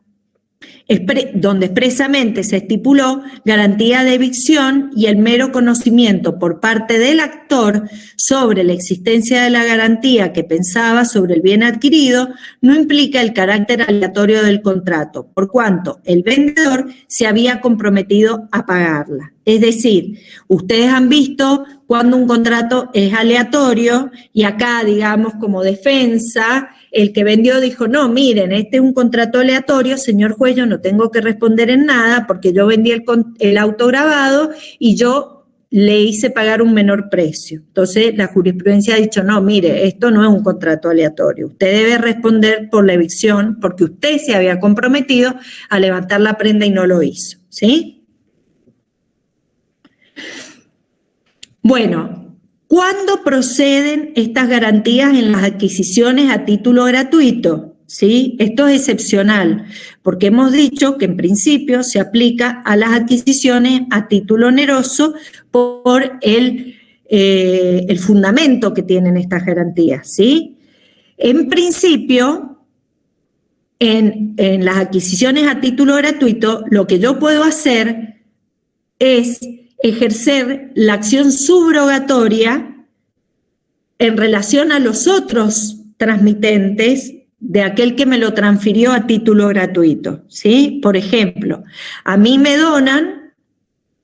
donde expresamente se estipuló garantía de evicción y el mero conocimiento por parte del actor sobre la existencia de la garantía que pensaba sobre el bien adquirido no implica el carácter aleatorio del contrato, por cuanto el vendedor se había comprometido a pagarla. Es decir, ustedes han visto cuando un contrato es aleatorio y acá, digamos, como defensa, el que vendió dijo, no, miren, este es un contrato aleatorio, señor juez, yo no tengo que responder en nada porque yo vendí el auto grabado y yo le hice pagar un menor precio. Entonces, la jurisprudencia ha dicho, no, mire, esto no es un contrato aleatorio. Usted debe responder por la evicción porque usted se había comprometido a levantar la prenda y no lo hizo, ¿sí? Bueno, ¿cuándo proceden estas garantías en las adquisiciones a título gratuito? ¿Sí? Esto es excepcional, porque hemos dicho que en principio se aplica a las adquisiciones a título oneroso por el fundamento que tienen estas garantías, ¿sí? En principio, en las adquisiciones a título gratuito, lo que yo puedo hacer es ejercer la acción subrogatoria en relación a los otros transmitentes de aquel que me lo transfirió a título gratuito, ¿sí? Por ejemplo, a mí me donan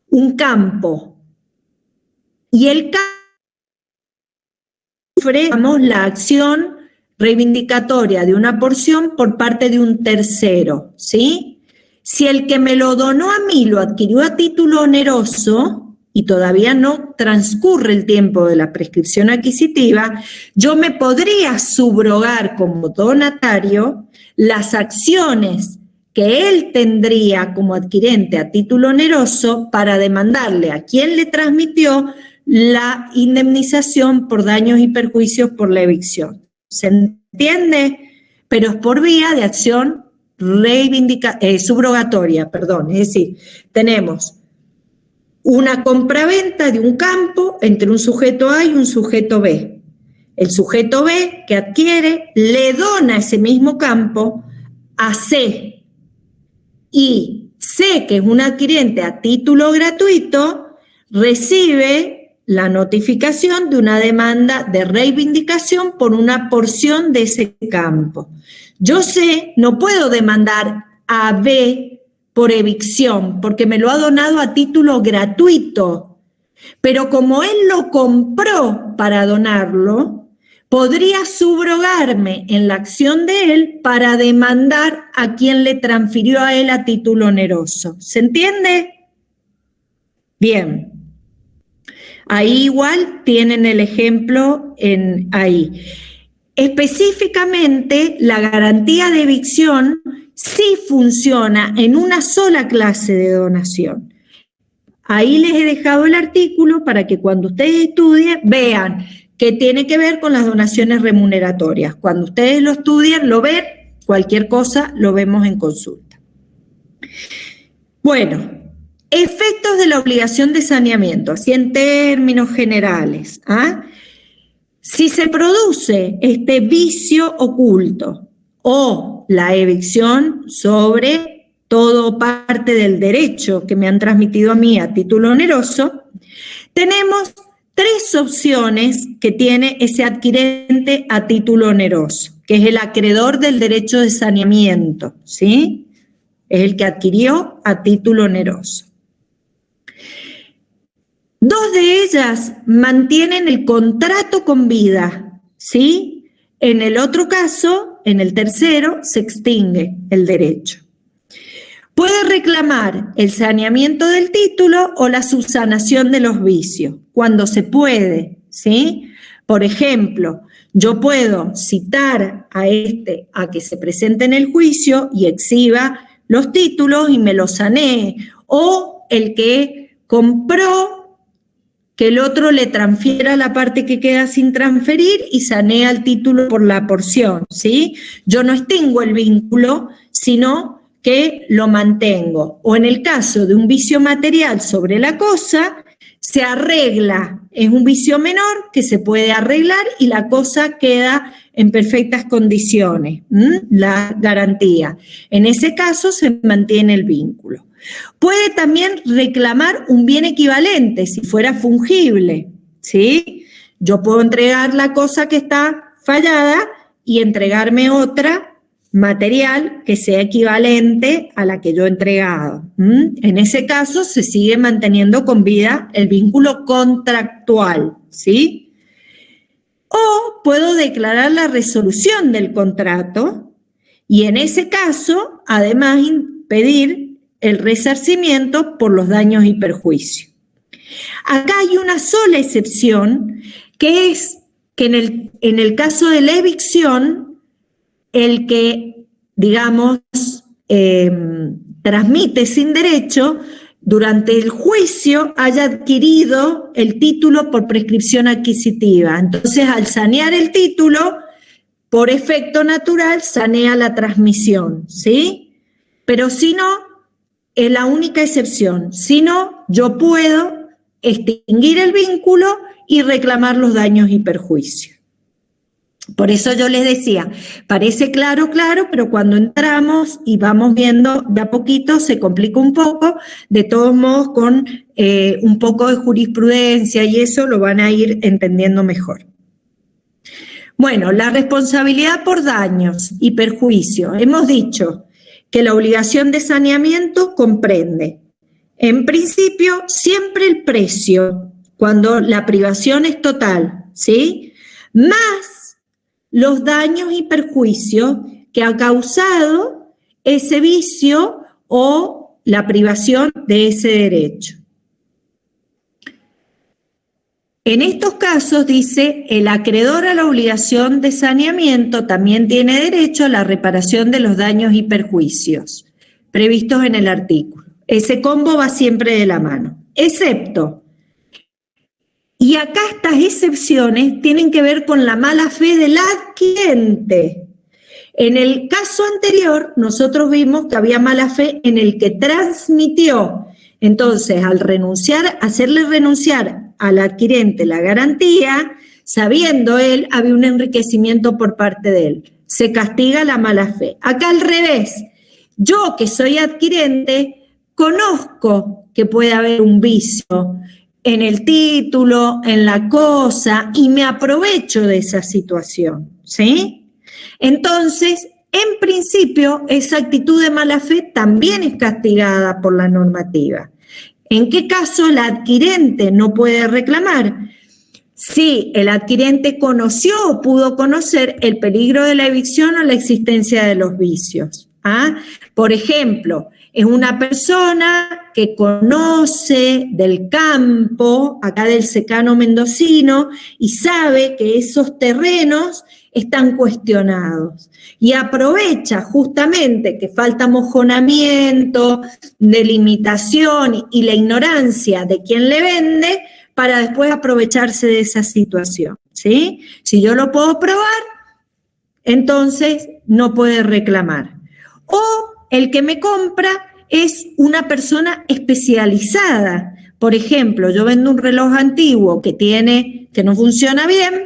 un campo y el campo ofrecemos la acción reivindicatoria de una porción por parte de un tercero, ¿sí? Si el que me lo donó a mí lo adquirió a título oneroso y todavía no transcurre el tiempo de la prescripción adquisitiva, yo me podría subrogar como donatario las acciones que él tendría como adquirente a título oneroso para demandarle a quien le transmitió la indemnización por daños y perjuicios por la evicción. ¿Se entiende? Pero es por vía de acción subrogatoria, es decir, tenemos una compraventa de un campo entre un sujeto A y un sujeto B. El sujeto B que adquiere le dona ese mismo campo a C y C, que es un adquirente a título gratuito, recibe la notificación de una demanda de reivindicación por una porción de ese campo. Yo C no puedo demandar a B por evicción porque me lo ha donado a título gratuito, pero como él lo compró para donarlo, podría subrogarme en la acción de él para demandar a quien le transfirió a él a título oneroso. ¿Se entiende? Bien. Ahí igual tienen el ejemplo ahí. Específicamente, la garantía de evicción sí funciona en una sola clase de donación. Ahí les he dejado el artículo para que cuando ustedes estudien vean que tiene que ver con las donaciones remuneratorias. Cuando ustedes lo estudian, lo ven, cualquier cosa lo vemos en consulta. Bueno, efectos de la obligación de saneamiento, así en términos generales. Si se produce este vicio oculto o la evicción sobre todo o parte del derecho que me han transmitido a mí a título oneroso, tenemos 3 opciones que tiene ese adquirente a título oneroso, que es el acreedor del derecho de saneamiento, ¿sí? Es el que adquirió a título oneroso. 2 de ellas mantienen el contrato con vida, ¿sí? En el otro caso, en el tercero, se extingue el derecho. Puede reclamar el saneamiento del título o la subsanación de los vicios, cuando se puede, ¿sí? Por ejemplo, yo puedo citar a que se presente en el juicio y exhiba los títulos y me los sanee, o el que compró que el otro le transfiera la parte que queda sin transferir y sanea el título por la porción, ¿sí? Yo no extingo el vínculo, sino que lo mantengo. O en el caso de un vicio material sobre la cosa, se arregla, es un vicio menor que se puede arreglar y la cosa queda en perfectas condiciones, la garantía. En ese caso se mantiene el vínculo. Puede también reclamar un bien equivalente si fuera fungible, ¿sí? Yo puedo entregar la cosa que está fallada y entregarme otra material que sea equivalente a la que yo he entregado. En ese caso se sigue manteniendo con vida el vínculo contractual, ¿sí? O puedo declarar la resolución del contrato y en ese caso, además, impedir el resarcimiento por los daños y perjuicios. Acá hay una sola excepción, que es que en el caso de la evicción, el que, digamos, transmite sin derecho, durante el juicio haya adquirido el título por prescripción adquisitiva. Entonces, al sanear el título, por efecto natural, sanea la transmisión, ¿sí? Pero si no, es la única excepción. Si no, yo puedo extinguir el vínculo y reclamar los daños y perjuicios. Por eso yo les decía, parece claro, pero cuando entramos y vamos viendo de a poquito se complica un poco. De todos modos, con un poco de jurisprudencia y eso lo van a ir entendiendo mejor. Bueno, la responsabilidad por daños y perjuicios. Hemos dicho que la obligación de saneamiento comprende, en principio, siempre el precio, cuando la privación es total, ¿sí? Más los daños y perjuicios que ha causado ese vicio o la privación de ese derecho. En estos casos, dice, el acreedor a la obligación de saneamiento también tiene derecho a la reparación de los daños y perjuicios previstos en el artículo. Ese combo va siempre de la mano, excepto, y acá estas excepciones tienen que ver con la mala fe del adquirente. En el caso anterior, nosotros vimos que había mala fe en el que transmitió. Entonces, al renunciar, hacerle renunciar al adquirente la garantía, sabiendo él, había un enriquecimiento por parte de él. Se castiga la mala fe. Acá al revés, yo que soy adquirente, conozco que puede haber un vicio en el título, en la cosa, y me aprovecho de esa situación, ¿sí? Entonces, en principio, esa actitud de mala fe también es castigada por la normativa. ¿En qué caso el adquirente no puede reclamar? Si el adquirente conoció o pudo conocer el peligro de la evicción o la existencia de los vicios. Por ejemplo, es una persona que conoce del campo, acá del secano mendocino, y sabe que esos terrenos están cuestionados y aprovecha justamente que falta mojonamiento, delimitación y la ignorancia de quien le vende para después aprovecharse de esa situación, ¿sí? Si yo lo puedo probar, entonces no puede reclamar. O el que me compra es una persona especializada. Por ejemplo, yo vendo un reloj antiguo que no funciona bien,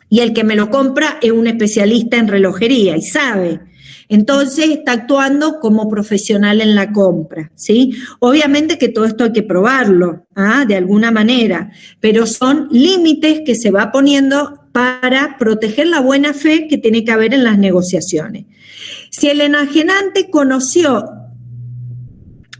y el que me lo compra es un especialista en relojería y sabe. Entonces está actuando como profesional en la compra, ¿sí? Obviamente que todo esto hay que probarlo, de alguna manera, pero son límites que se va poniendo para proteger la buena fe que tiene que haber en las negociaciones. Si el enajenante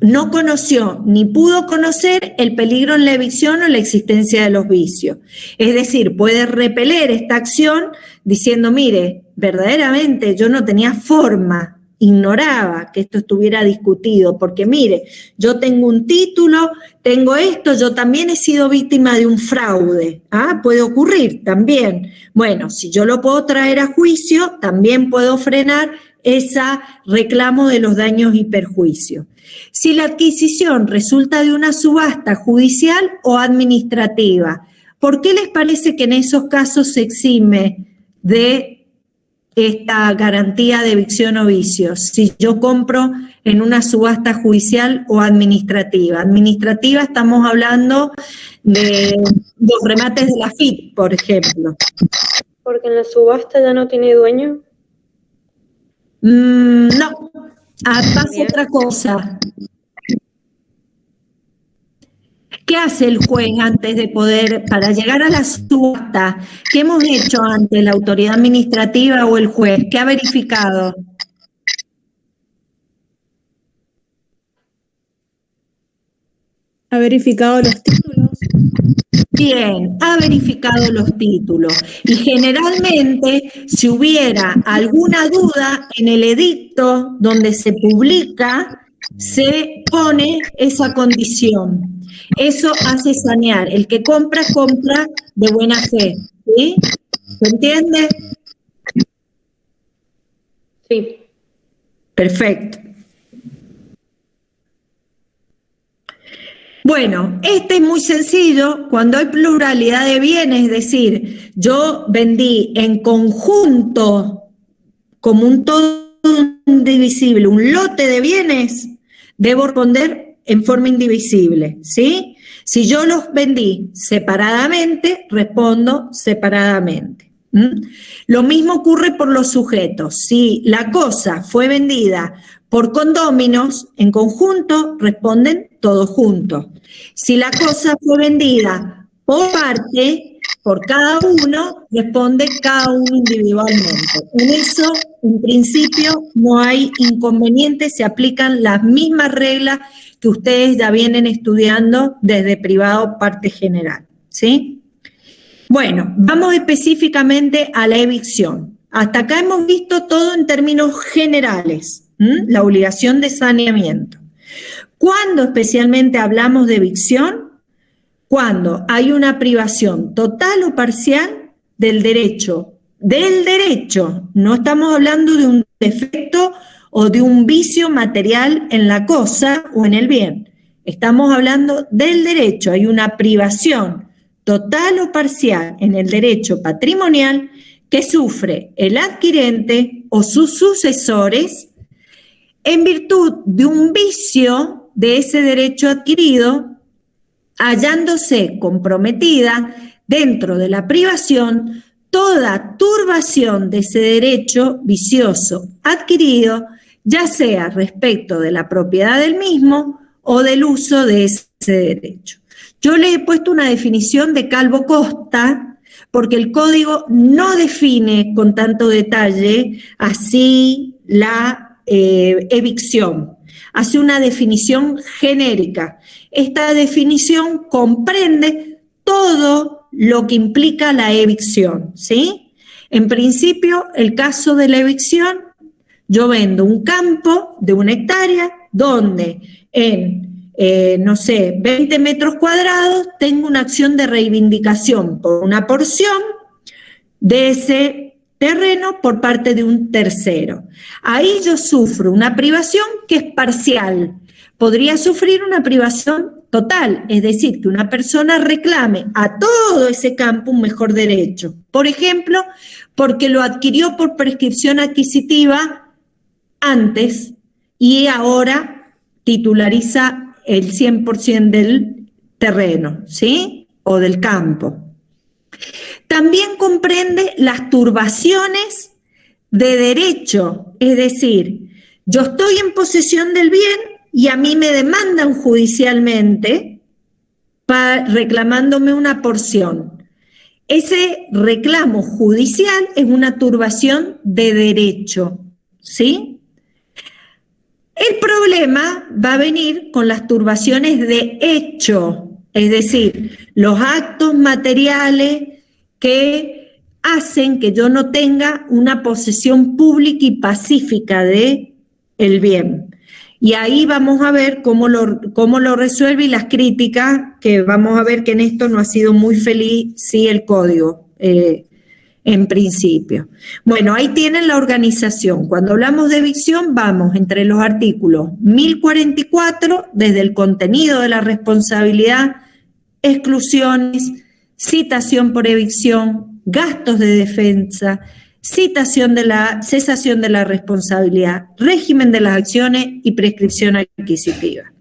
no conoció ni pudo conocer el peligro en la evicción o la existencia de los vicios. Es decir, puede repeler esta acción diciendo, mire, verdaderamente yo no tenía forma, ignoraba que esto estuviera discutido, porque mire, yo tengo un título, tengo esto, yo también he sido víctima de un fraude. Puede ocurrir también. Bueno, si yo lo puedo traer a juicio, también puedo frenar ese reclamo de los daños y perjuicios. Si la adquisición resulta de una subasta judicial o administrativa, ¿por qué les parece que en esos casos se exime de esta garantía de evicción o vicios? Si yo compro en una subasta judicial o administrativa. Administrativa estamos hablando de los remates de la FIP, por ejemplo. Porque en la subasta ya no tiene dueño. No, pasa otra cosa. ¿Qué hace el juez antes de para llegar a la subasta? ¿Qué hemos hecho antes, la autoridad administrativa o el juez? ¿Qué ha verificado? ¿Ha verificado los títulos? Bien, ha verificado los títulos y generalmente si hubiera alguna duda en el edicto donde se publica, se pone esa condición. Eso hace sanear. El que compra, compra de buena fe. ¿Sí? ¿Se entiende? Sí. Perfecto. Bueno, este es muy sencillo cuando hay pluralidad de bienes, es decir, yo vendí en conjunto como un todo indivisible, un lote de bienes, debo responder en forma indivisible, ¿sí? Si yo los vendí separadamente, respondo separadamente. Lo mismo ocurre por los sujetos. Si la cosa fue vendida por condóminos, en conjunto responden todos juntos. Si la cosa fue vendida por parte, por cada uno, responde cada uno individualmente. En eso, en principio, no hay inconveniente, se aplican las mismas reglas que ustedes ya vienen estudiando desde privado parte general, ¿sí? Bueno, vamos específicamente a la evicción. Hasta acá hemos visto todo en términos generales, la obligación de saneamiento. ¿Cuándo especialmente hablamos de evicción? Cuando hay una privación total o parcial del derecho, no estamos hablando de un defecto o de un vicio material en la cosa o en el bien, estamos hablando del derecho, hay una privación total o parcial en el derecho patrimonial que sufre el adquirente o sus sucesores en virtud de un vicio de ese derecho adquirido, hallándose comprometida dentro de la privación toda turbación de ese derecho vicioso adquirido, ya sea respecto de la propiedad del mismo o del uso de ese derecho. Yo le he puesto una definición de Calvo Costa porque el código no define con tanto detalle así la evicción. Hace una definición genérica. Esta definición comprende todo lo que implica la evicción, ¿sí? En principio, el caso de la evicción, yo vendo un campo de 1 hectárea donde en, 20 metros cuadrados tengo una acción de reivindicación por una porción de ese terreno por parte de un tercero. Ahí yo sufro una privación que es parcial. Podría sufrir una privación total, es decir, que una persona reclame a todo ese campo un mejor derecho. Por ejemplo, porque lo adquirió por prescripción adquisitiva antes y ahora titulariza el 100% del terreno, ¿sí? O del campo. También comprende las turbaciones de derecho, es decir, yo estoy en posesión del bien y a mí me demandan judicialmente reclamándome una porción. Ese reclamo judicial es una turbación de derecho, ¿sí? El problema va a venir con las turbaciones de hecho, es decir, los actos materiales que hacen que yo no tenga una posesión pública y pacífica de el bien. Y ahí vamos a ver cómo lo resuelve y las críticas, que vamos a ver que en esto no ha sido muy feliz, sí, el código, en principio. Bueno, ahí tienen la organización. Cuando hablamos de evicción, vamos entre los artículos 1044, desde el contenido de la responsabilidad, exclusiones, citación por evicción, gastos de defensa, cesación de la responsabilidad, régimen de las acciones y prescripción adquisitiva.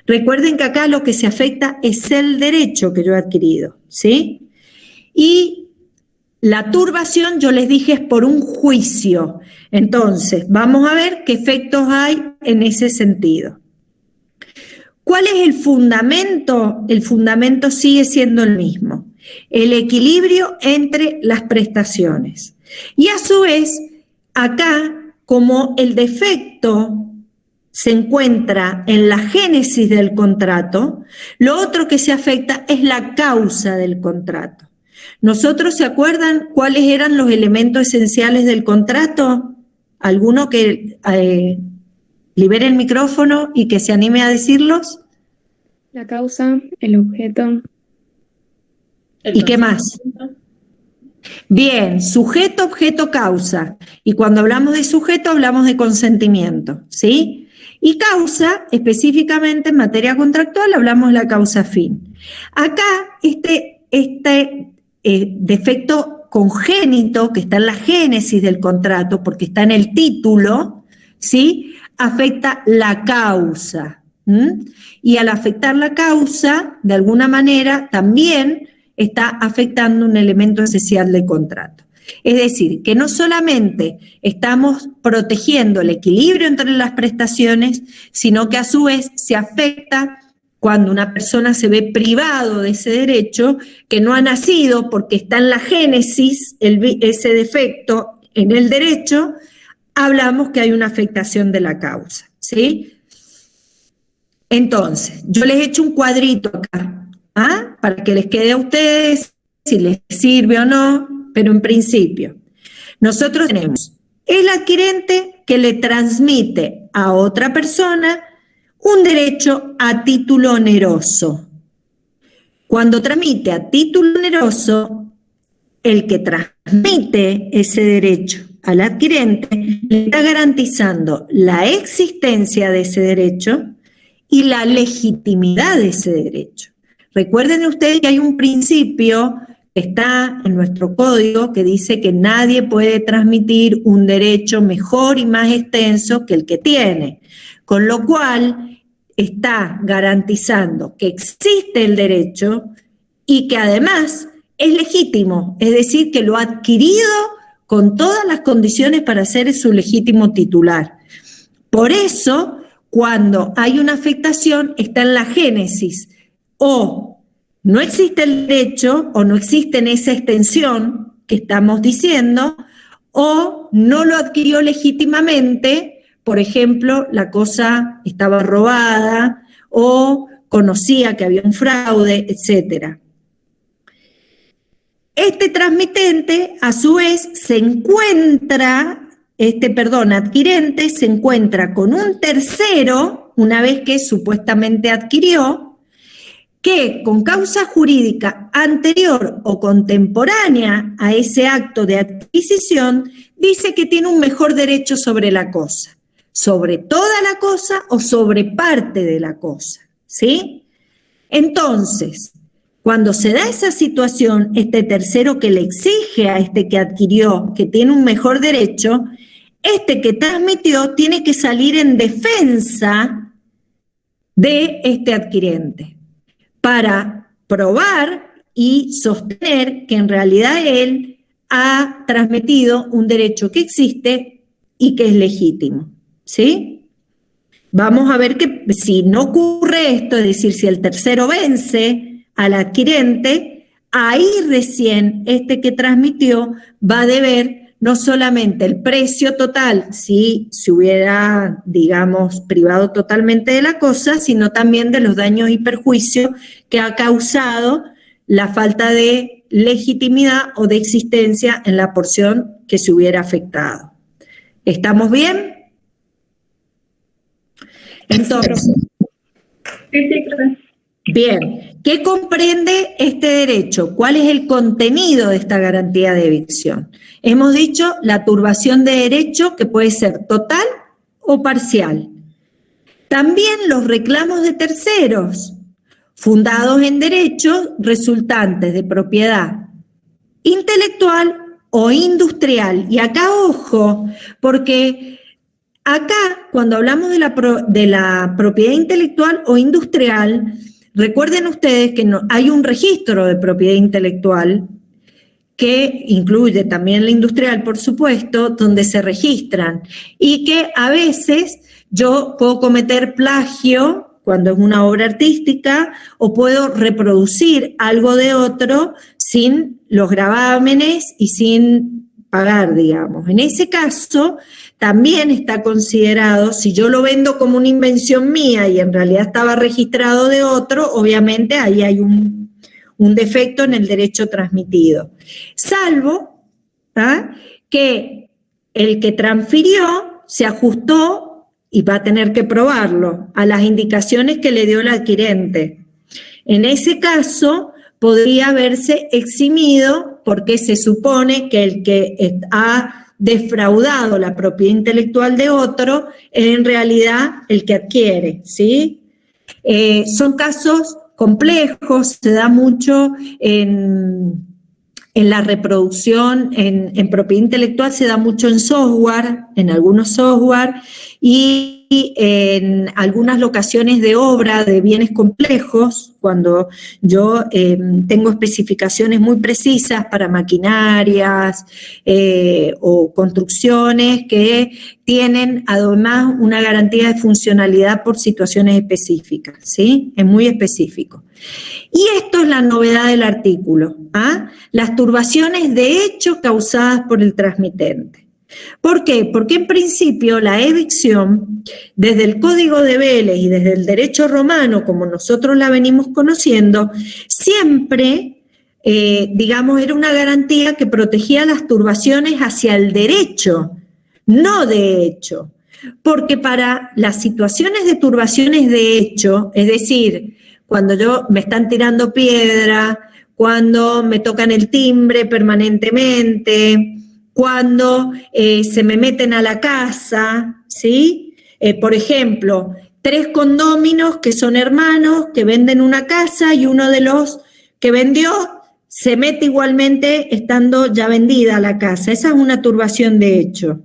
Recuerden que acá lo que se afecta es el derecho que yo he adquirido, ¿sí? Y la turbación, yo les dije, es por un juicio. Entonces, vamos a ver qué efectos hay en ese sentido. ¿Cuál es el fundamento? El fundamento sigue siendo el mismo. El equilibrio entre las prestaciones. Y a su vez, acá, como el defecto se encuentra en la génesis del contrato, lo otro que se afecta es la causa del contrato. ¿Nosotros se acuerdan cuáles eran los elementos esenciales del contrato? ¿Alguno que libere el micrófono y que se anime a decirlos? La causa, el objeto. ¿Y qué más? Bien, sujeto, objeto, causa. Y cuando hablamos de sujeto, hablamos de consentimiento, ¿sí? Y causa, específicamente en materia contractual, hablamos de la causa fin. Acá, este defecto congénito, que está en la génesis del contrato, porque está en el título, ¿sí? Afecta la causa. Y al afectar la causa, de alguna manera, también está afectando un elemento esencial del contrato. Es decir, que no solamente estamos protegiendo el equilibrio entre las prestaciones, sino que a su vez se afecta cuando una persona se ve privado de ese derecho, que no ha nacido porque está en la génesis ese defecto en el derecho, hablamos que hay una afectación de la causa, ¿sí? Entonces, yo les he hecho un cuadrito acá, para que les quede a ustedes si les sirve o no, pero en principio, nosotros tenemos el adquirente que le transmite a otra persona un derecho a título oneroso. Cuando transmite a título oneroso, el que transmite ese derecho al adquirente le está garantizando la existencia de ese derecho y la legitimidad de ese derecho. Recuerden ustedes que hay un principio que está en nuestro código que dice que nadie puede transmitir un derecho mejor y más extenso que el que tiene, con lo cual está garantizando que existe el derecho y que además es legítimo, es decir, que lo ha adquirido con todas las condiciones para ser su legítimo titular. Por eso, cuando hay una afectación, está en la génesis, o no existe el derecho, o no existe en esa extensión que estamos diciendo, o no lo adquirió legítimamente. Por ejemplo, la cosa estaba robada o conocía que había un fraude, etc. Este transmitente, a su vez, adquirente se encuentra con un tercero, una vez que supuestamente adquirió, que con causa jurídica anterior o contemporánea a ese acto de adquisición, dice que tiene un mejor derecho sobre la cosa. Sobre toda la cosa o sobre parte de la cosa, ¿sí? Entonces, cuando se da esa situación, este tercero que le exige a este que adquirió, que tiene un mejor derecho, este que transmitió tiene que salir en defensa de este adquirente para probar y sostener que en realidad él ha transmitido un derecho que existe y que es legítimo. ¿Sí? Vamos a ver que si no ocurre esto, es decir, si el tercero vence al adquirente, ahí recién este que transmitió va a deber no solamente el precio total, si se hubiera, digamos, privado totalmente de la cosa, sino también de los daños y perjuicios que ha causado la falta de legitimidad o de existencia en la porción que se hubiera afectado. ¿Estamos bien? Entonces, bien, ¿qué comprende este derecho? ¿Cuál es el contenido de esta garantía de evicción? Hemos dicho la turbación de derecho, que puede ser total o parcial. También los reclamos de terceros, fundados en derechos resultantes de propiedad intelectual o industrial. Y acá, ojo, porque acá, cuando hablamos de la propiedad intelectual o industrial, recuerden ustedes que hay un registro de propiedad intelectual que incluye también la industrial, por supuesto, donde se registran y que a veces yo puedo cometer plagio cuando es una obra artística o puedo reproducir algo de otro sin los gravámenes y sin pagar, digamos. En ese caso, también está considerado, si yo lo vendo como una invención mía y en realidad estaba registrado de otro, obviamente ahí hay un defecto en el derecho transmitido. Salvo que el que transfirió se ajustó, y va a tener que probarlo, a las indicaciones que le dio el adquirente. En ese caso, podría haberse eximido porque se supone que el que ha defraudado la propiedad intelectual de otro es en realidad el que adquiere, ¿sí? Son casos complejos, se da mucho en la reproducción, en propiedad intelectual se da mucho en software, en algunos software, y en algunas locaciones de obra de bienes complejos, cuando yo tengo especificaciones muy precisas para maquinarias o construcciones que tienen además una garantía de funcionalidad por situaciones específicas, ¿sí? Es muy específico. Y esto es la novedad del artículo, ¿ah? Las turbaciones de hecho causadas por el transmitente. ¿Por qué? Porque en principio la evicción, desde el Código de Vélez y desde el derecho romano, como nosotros la venimos conociendo, siempre, digamos, era una garantía que protegía las turbaciones hacia el derecho, no de hecho. Porque para las situaciones de turbaciones de hecho, es decir, cuando me están tirando piedra, cuando me tocan el timbre permanentemente, cuando se me meten a la casa, ¿sí? Por ejemplo, 3 condóminos que son hermanos, que venden una casa y uno de los que vendió se mete igualmente estando ya vendida la casa. Esa es una turbación de hecho.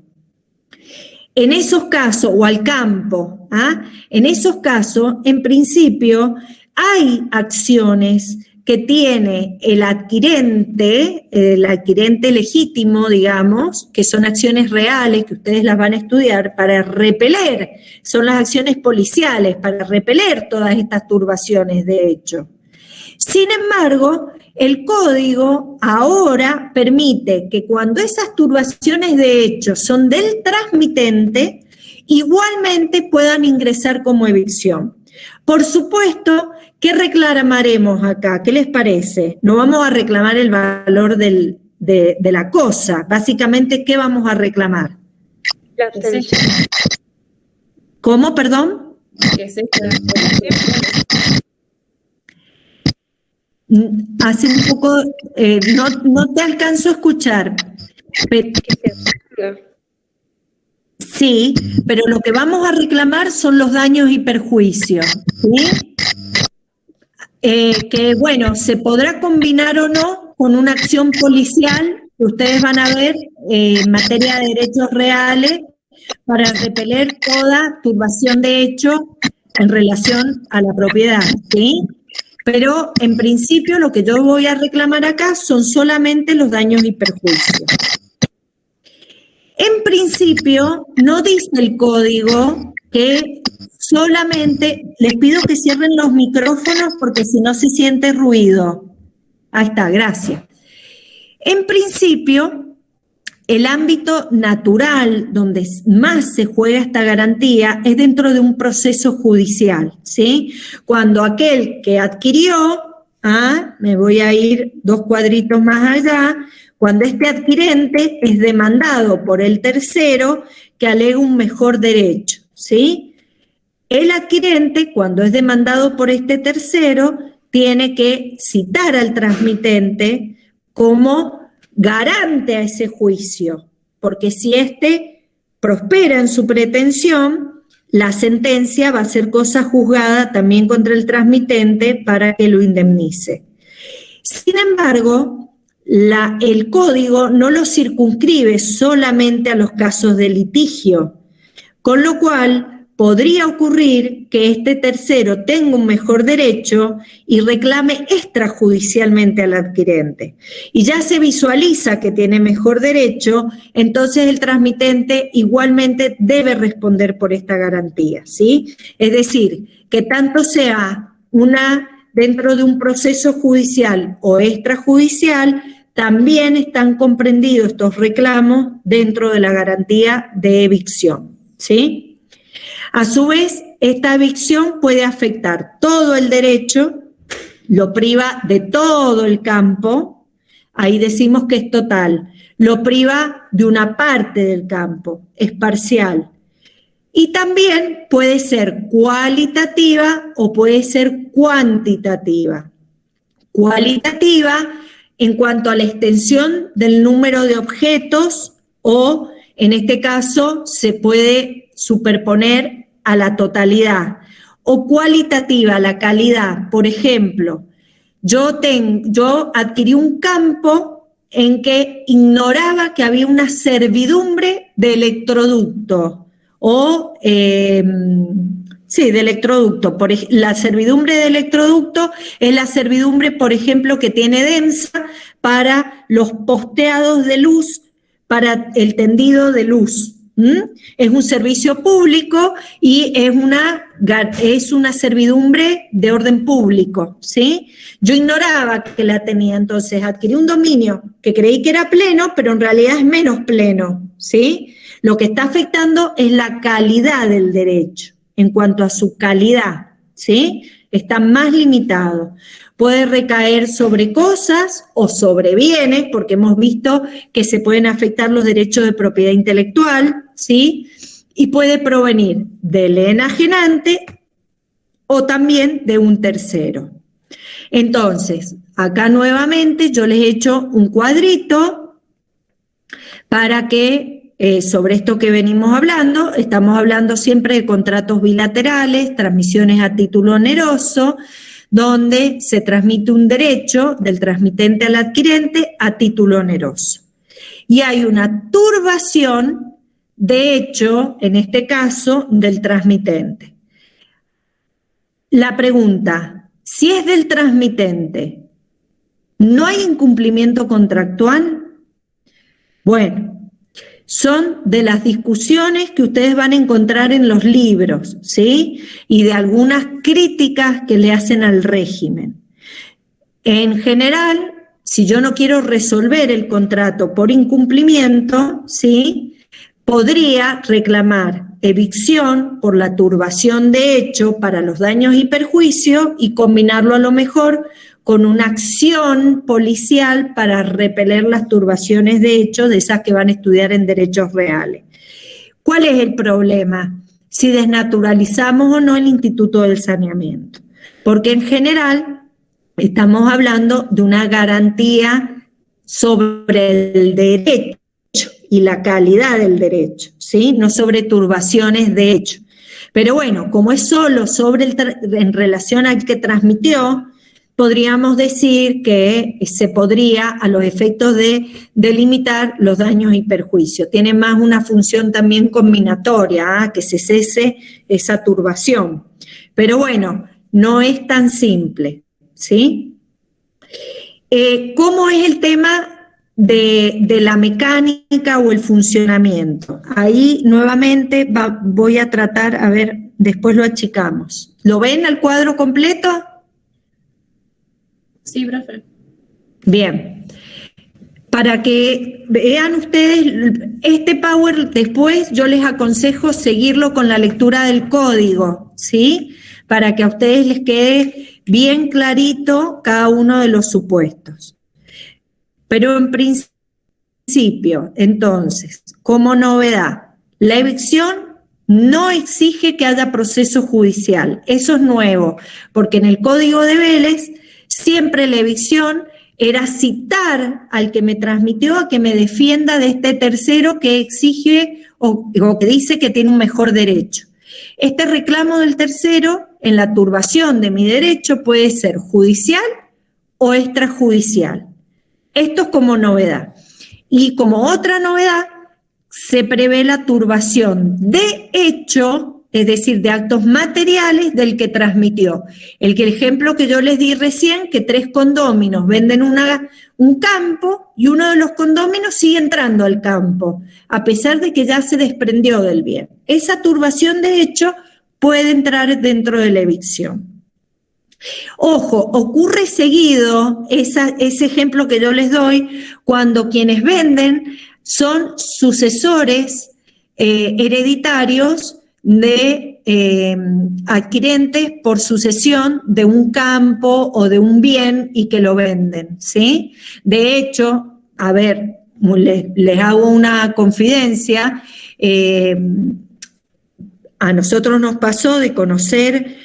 En esos casos, o al campo, ¿ah? En esos casos, en principio, hay acciones que tiene el adquirente legítimo, digamos, que son acciones reales, que ustedes las van a estudiar, para repeler, son las acciones policiales, para repeler todas estas turbaciones de hecho. Sin embargo, el código ahora permite que cuando esas turbaciones de hecho son del transmitente, igualmente puedan ingresar como evicción. Por supuesto, ¿qué reclamaremos acá? ¿Qué les parece? No vamos a reclamar el valor de la cosa. Básicamente, ¿qué vamos a reclamar? La abstención. ¿Cómo, perdón? Que se está. Hace un poco, no te alcanzo a escuchar. Sí, pero lo que vamos a reclamar son los daños y perjuicios, ¿sí? Que bueno, se podrá combinar o no con una acción policial que ustedes van a ver en materia de derechos reales para repeler toda turbación de hecho en relación a la propiedad, ¿sí? Pero en principio lo que yo voy a reclamar acá son solamente los daños y perjuicios. En principio, no dice el código que solamente, les pido que cierren los micrófonos porque si no se siente ruido. Ahí está, gracias. En principio, el ámbito natural donde más se juega esta garantía es dentro de un proceso judicial, ¿sí? Cuando aquel que adquirió, me voy a ir 2 cuadritos más allá, cuando este adquirente es demandado por el tercero que alega un mejor derecho, ¿sí? El adquirente, cuando es demandado por este tercero, tiene que citar al transmitente como garante a ese juicio, porque si éste prospera en su pretensión, la sentencia va a ser cosa juzgada también contra el transmitente para que lo indemnice. Sin embargo, el código no lo circunscribe solamente a los casos de litigio, con lo cual podría ocurrir que este tercero tenga un mejor derecho y reclame extrajudicialmente al adquirente. Y ya se visualiza que tiene mejor derecho, entonces el transmitente igualmente debe responder por esta garantía, ¿sí? Es decir, que tanto sea dentro de un proceso judicial o extrajudicial, también están comprendidos estos reclamos dentro de la garantía de evicción, ¿sí? A su vez, esta evicción puede afectar todo el derecho, lo priva de todo el campo, ahí decimos que es total, lo priva de una parte del campo, es parcial. Y también puede ser cualitativa o puede ser cuantitativa. Cualitativa en cuanto a la extensión del número de objetos o, en este caso, se puede superponer a la totalidad. O cualitativa, la calidad. Por ejemplo, yo adquirí un campo en que ignoraba que había una servidumbre de electroducto o sí, de electroducto. La servidumbre de electroducto es la servidumbre, por ejemplo, que tiene DEMSA para los posteados de luz, para el tendido de luz. Es un servicio público y es una servidumbre de orden público, ¿sí? Yo ignoraba que la tenía, entonces adquirí un dominio que creí que era pleno, pero en realidad es menos pleno, ¿sí? Lo que está afectando es la calidad del derecho, en cuanto a su calidad, ¿sí? Está más limitado. Puede recaer sobre cosas o sobre bienes, porque hemos visto que se pueden afectar los derechos de propiedad intelectual, ¿sí? Y puede provenir del enajenante o también de un tercero. Entonces, acá nuevamente yo les he hecho un cuadrito para que sobre esto que venimos hablando, estamos hablando siempre de contratos bilaterales, transmisiones a título oneroso, donde se transmite un derecho del transmitente al adquirente a título oneroso. Y hay una turbación de hecho, en este caso, del transmitente. La pregunta, si es del transmitente, ¿no hay incumplimiento contractual? Bueno, son de las discusiones que ustedes van a encontrar en los libros, ¿sí? Y de algunas críticas que le hacen al régimen. En general, si yo no quiero resolver el contrato por incumplimiento, ¿sí?, podría reclamar evicción por la turbación de hecho para los daños y perjuicios y combinarlo a lo mejor con una acción policial para repeler las turbaciones de hecho de esas que van a estudiar en derechos reales. ¿Cuál es el problema? Si desnaturalizamos o no el Instituto del Saneamiento. Porque en general estamos hablando de una garantía sobre el derecho y la calidad del derecho, ¿sí? No sobre turbaciones de hecho. Pero bueno, como es solo sobre en relación al que transmitió, podríamos decir que se podría, a los efectos de delimitar los daños y perjuicios. Tiene más una función también combinatoria, que se cese esa turbación. Pero bueno, no es tan simple, ¿sí? ¿Cómo es el tema de la mecánica o el funcionamiento? Ahí nuevamente voy a tratar, a ver, después lo achicamos. ¿Lo ven al cuadro completo? Sí, profe. Bien. Para que vean ustedes, este Power después yo les aconsejo seguirlo con la lectura del código, ¿sí? Para que a ustedes les quede bien clarito cada uno de los supuestos. Pero en principio, entonces, como novedad, la evicción no exige que haya proceso judicial. Eso es nuevo, porque en el Código de Vélez siempre la evicción era citar al que me transmitió a que me defienda de este tercero que exige o que dice que tiene un mejor derecho. Este reclamo del tercero en la turbación de mi derecho puede ser judicial o extrajudicial. Esto es como novedad. Y como otra novedad, se prevé la turbación de hecho, es decir, de actos materiales del que transmitió. El ejemplo que yo les di recién, que 3 condóminos venden un campo y uno de los condóminos sigue entrando al campo, a pesar de que ya se desprendió del bien. Esa turbación de hecho puede entrar dentro de la evicción. Ojo, ocurre seguido ese ejemplo que yo les doy cuando quienes venden son sucesores hereditarios de adquirentes por sucesión de un campo o de un bien y que lo venden, ¿sí? De hecho, a ver, les hago una confidencia, a nosotros nos pasó de conocer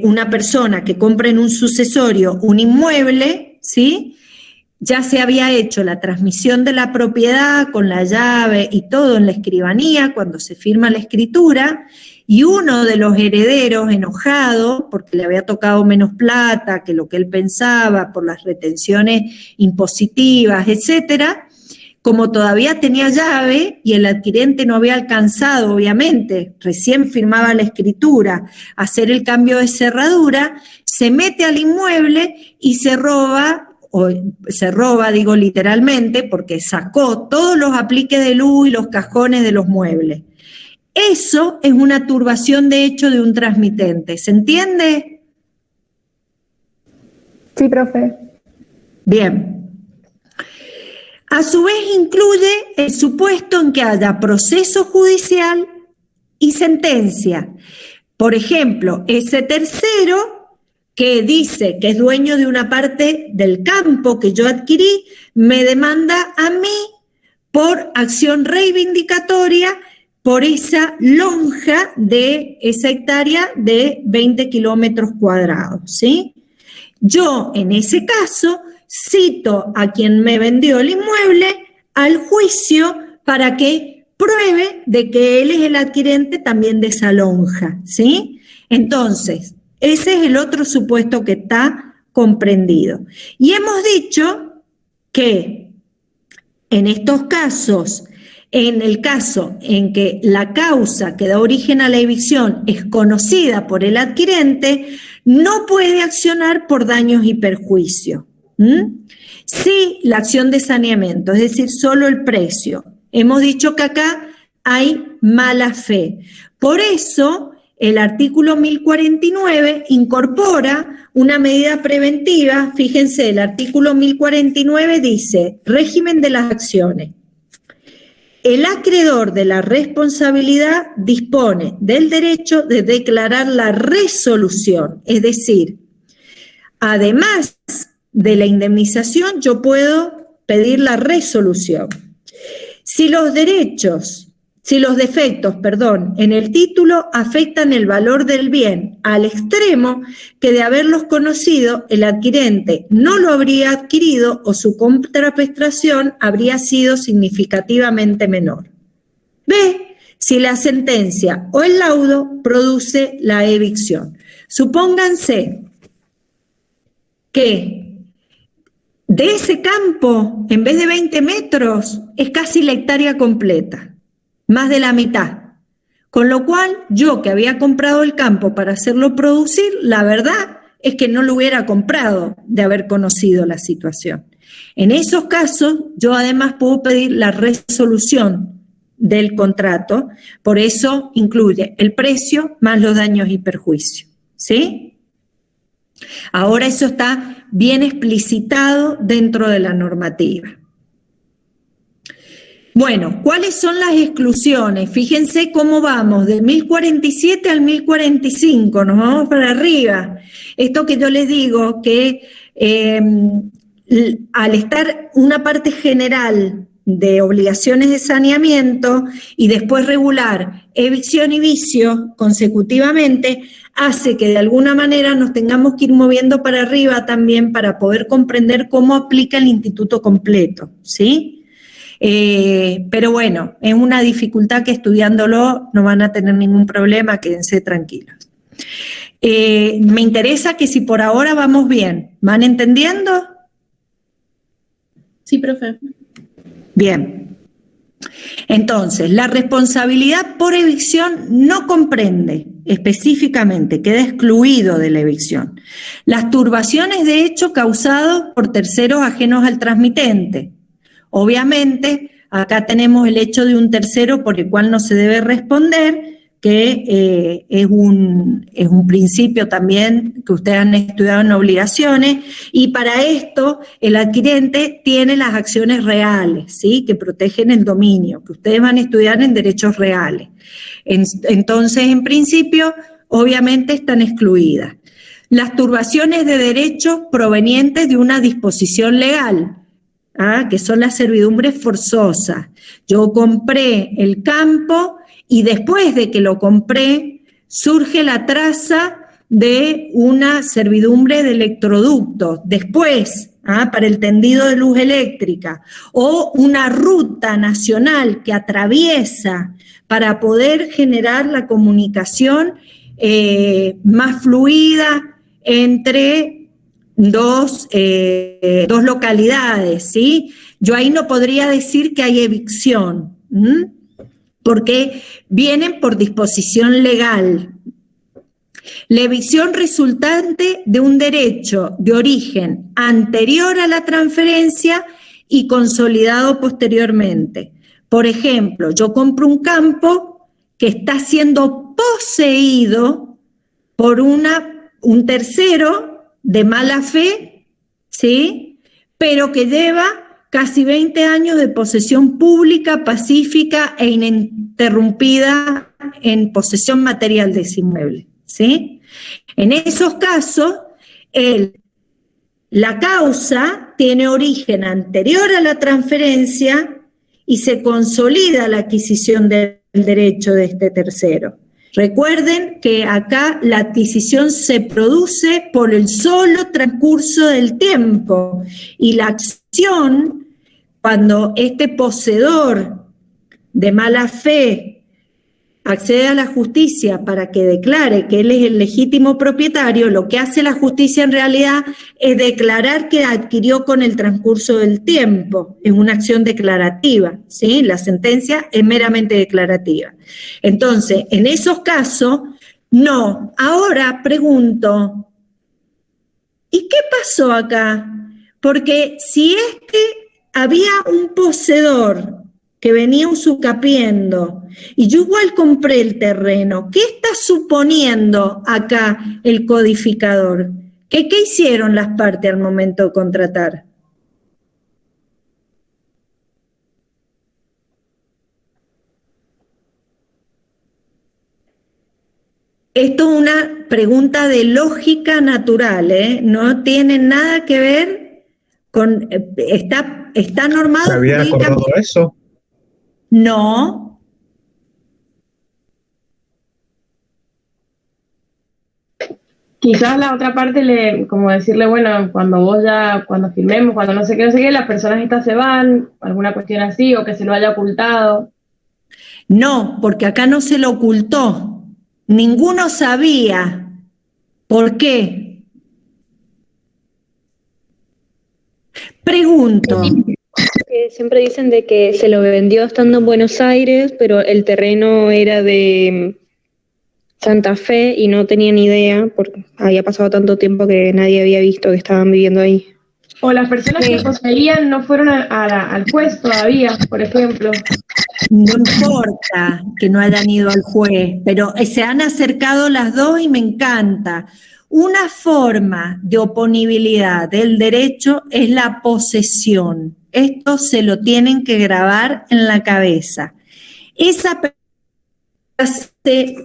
una persona que compra en un sucesorio un inmueble, ¿sí? Ya se había hecho la transmisión de la propiedad con la llave y todo en la escribanía cuando se firma la escritura, y uno de los herederos, enojado porque le había tocado menos plata que lo que él pensaba por las retenciones impositivas, etcétera, como todavía tenía llave y el adquirente no había alcanzado, obviamente, recién firmaba la escritura, hacer el cambio de cerradura, se mete al inmueble y se roba, digo literalmente, porque sacó todos los apliques de luz y los cajones de los muebles. Eso es una turbación de hecho de un transmitente, ¿se entiende? Sí, profe. Bien. A su vez incluye el supuesto en que haya proceso judicial y sentencia. Por ejemplo, ese tercero que dice que es dueño de una parte del campo que yo adquirí, me demanda a mí por acción reivindicatoria por esa lonja de esa hectárea de 20 kilómetros cuadrados, ¿sí? Yo, en ese caso, cito a quien me vendió el inmueble al juicio para que pruebe de que él es el adquirente también de esa lonja, ¿sí? Entonces, ese es el otro supuesto que está comprendido. Y hemos dicho que en estos casos, en el caso en que la causa que da origen a la evicción es conocida por el adquirente, no puede accionar por daños y perjuicios. Sí, la acción de saneamiento, es decir, solo el precio. Hemos dicho que acá hay mala fe. Por eso, el artículo 1049 incorpora una medida preventiva. Fíjense, el artículo 1049 dice, régimen de las acciones. El acreedor de la responsabilidad dispone del derecho de declarar la resolución, es decir, además de la indemnización, yo puedo pedir la resolución. Si los defectos, en el título afectan el valor del bien al extremo que de haberlos conocido, el adquirente no lo habría adquirido o su contraprestación habría sido significativamente menor. B. Si la sentencia o el laudo produce la evicción. Supónganse que de ese campo, en vez de 20 metros, es casi la hectárea completa, más de la mitad. Con lo cual, yo que había comprado el campo para hacerlo producir, la verdad es que no lo hubiera comprado de haber conocido la situación. En esos casos, yo además puedo pedir la resolución del contrato, por eso incluye el precio más los daños y perjuicios, ¿sí? Ahora eso está bien explicitado dentro de la normativa. Bueno, ¿cuáles son las exclusiones? Fíjense cómo vamos, del 1047 al 1045, nos vamos para arriba. Esto que yo les digo, que al estar una parte general de obligaciones de saneamiento y después regular evicción y vicio consecutivamente, hace que de alguna manera nos tengamos que ir moviendo para arriba también para poder comprender cómo aplica el instituto completo, ¿sí? Pero bueno, es una dificultad que estudiándolo no van a tener ningún problema, quédense tranquilos. Me interesa que si por ahora vamos bien, ¿van entendiendo? Sí, profe. Bien. Entonces, la responsabilidad por evicción no comprende específicamente, queda excluido de la evicción. Las turbaciones de hecho causadas por terceros ajenos al transmitente. Obviamente, acá tenemos el hecho de un tercero por el cual no se debe responder, que es un principio también que ustedes han estudiado en obligaciones, y para esto el adquirente tiene las acciones reales, ¿sí? Que protegen el dominio, que ustedes van a estudiar en derechos reales. Entonces, en principio, obviamente están excluidas. Las turbaciones de derechos provenientes de una disposición legal, que son las servidumbres forzosas. Yo compré el campo y después de que lo compré, surge la traza de una servidumbre de electroductos. Después, para el tendido de luz eléctrica, o una ruta nacional que atraviesa para poder generar la comunicación más fluida entre dos localidades, ¿sí? yo ahí no podría decir que hay evicción, porque vienen por disposición legal. La evicción resultante de un derecho de origen anterior a la transferencia y consolidado posteriormente. Por ejemplo, yo compro un campo que está siendo poseído por un tercero de mala fe, ¿sí? Pero que lleva casi 20 años de posesión pública, pacífica e ininterrumpida en posesión material de ese inmueble, ¿sí? En esos casos, la causa tiene origen anterior a la transferencia y se consolida la adquisición del derecho de este tercero. Recuerden que acá la adquisición se produce por el solo transcurso del tiempo y la acción, cuando este poseedor de mala fe accede a la justicia para que declare que él es el legítimo propietario, lo que hace la justicia en realidad es declarar que adquirió con el transcurso del tiempo, es una acción declarativa, ¿sí? La sentencia es meramente declarativa. Entonces, en esos casos, no. Ahora pregunto, ¿y qué pasó acá? Porque si es que había un poseedor que venía usucapiendo, y yo igual compré el terreno, ¿qué está suponiendo acá el codificador? ¿Qué hicieron las partes al momento de contratar? Esto es una pregunta de lógica natural, ¿eh? No tiene nada que ver con... Está normado... ¿Se había acordado eso? No. Quizás la otra parte, como decirle, bueno, cuando firmemos, cuando no sé qué, las personas estas se van, alguna cuestión así, o que se lo haya ocultado. No, porque acá no se lo ocultó. Ninguno sabía. ¿Por qué? Pregunto. Siempre dicen de que se lo vendió estando en Buenos Aires, pero el terreno era de Santa Fe y no tenían idea, porque había pasado tanto tiempo que nadie había visto que estaban viviendo ahí. O las personas que poseían no fueron al juez todavía, por ejemplo. No importa que no hayan ido al juez, pero se han acercado las dos y me encanta. Una forma de oponibilidad del derecho es la posesión. Esto se lo tienen que grabar en la cabeza. Esa hace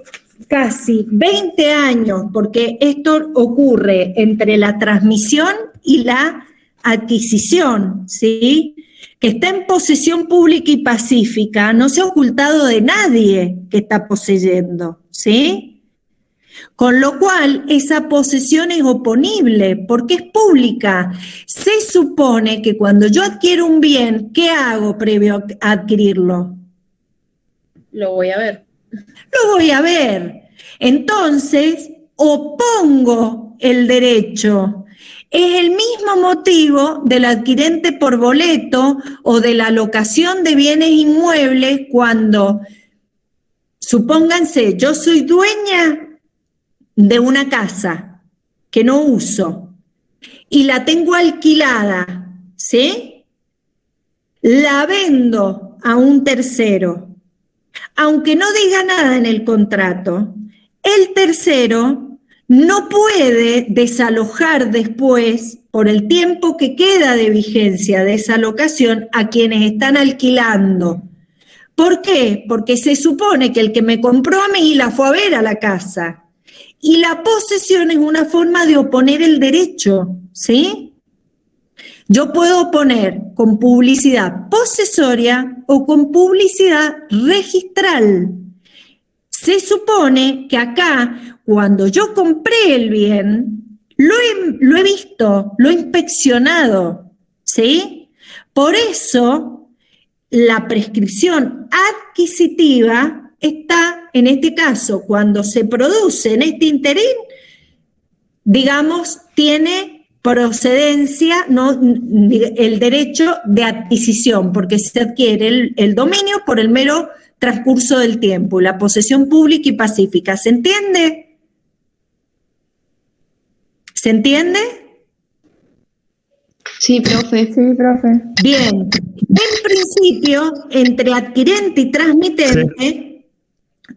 casi 20 años, porque esto ocurre entre la transmisión y la adquisición, ¿sí? Que está en posesión pública y pacífica, no se ha ocultado de nadie que está poseyendo, ¿sí? Con lo cual, esa posesión es oponible porque es pública. Se supone que cuando yo adquiero un bien, ¿qué hago previo a adquirirlo? Lo voy a ver. Lo voy a ver. Entonces, opongo el derecho. Es el mismo motivo del adquirente por boleto o de la locación de bienes inmuebles cuando, supónganse, yo soy dueña de una casa que no uso y la tengo alquilada, ¿sí? La vendo a un tercero. Aunque no diga nada en el contrato, el tercero no puede desalojar después, por el tiempo que queda de vigencia de esa locación, a quienes están alquilando. ¿Por qué? Porque se supone que el que me compró a mí la fue a ver a la casa. Y la posesión es una forma de oponer el derecho, ¿sí? Yo puedo oponer con publicidad posesoria o con publicidad registral. Se supone que acá, cuando yo compré el bien, lo he visto, lo he inspeccionado, ¿sí? Por eso, la prescripción adquisitiva está, en este caso, cuando se produce en este interín, digamos, tiene procedencia, no, el derecho de adquisición, porque se adquiere el dominio por el mero transcurso del tiempo, la posesión pública y pacífica. ¿Se entiende? ¿Se entiende? Sí, profe. Sí, profe. Bien. En principio, entre adquirente y transmitente,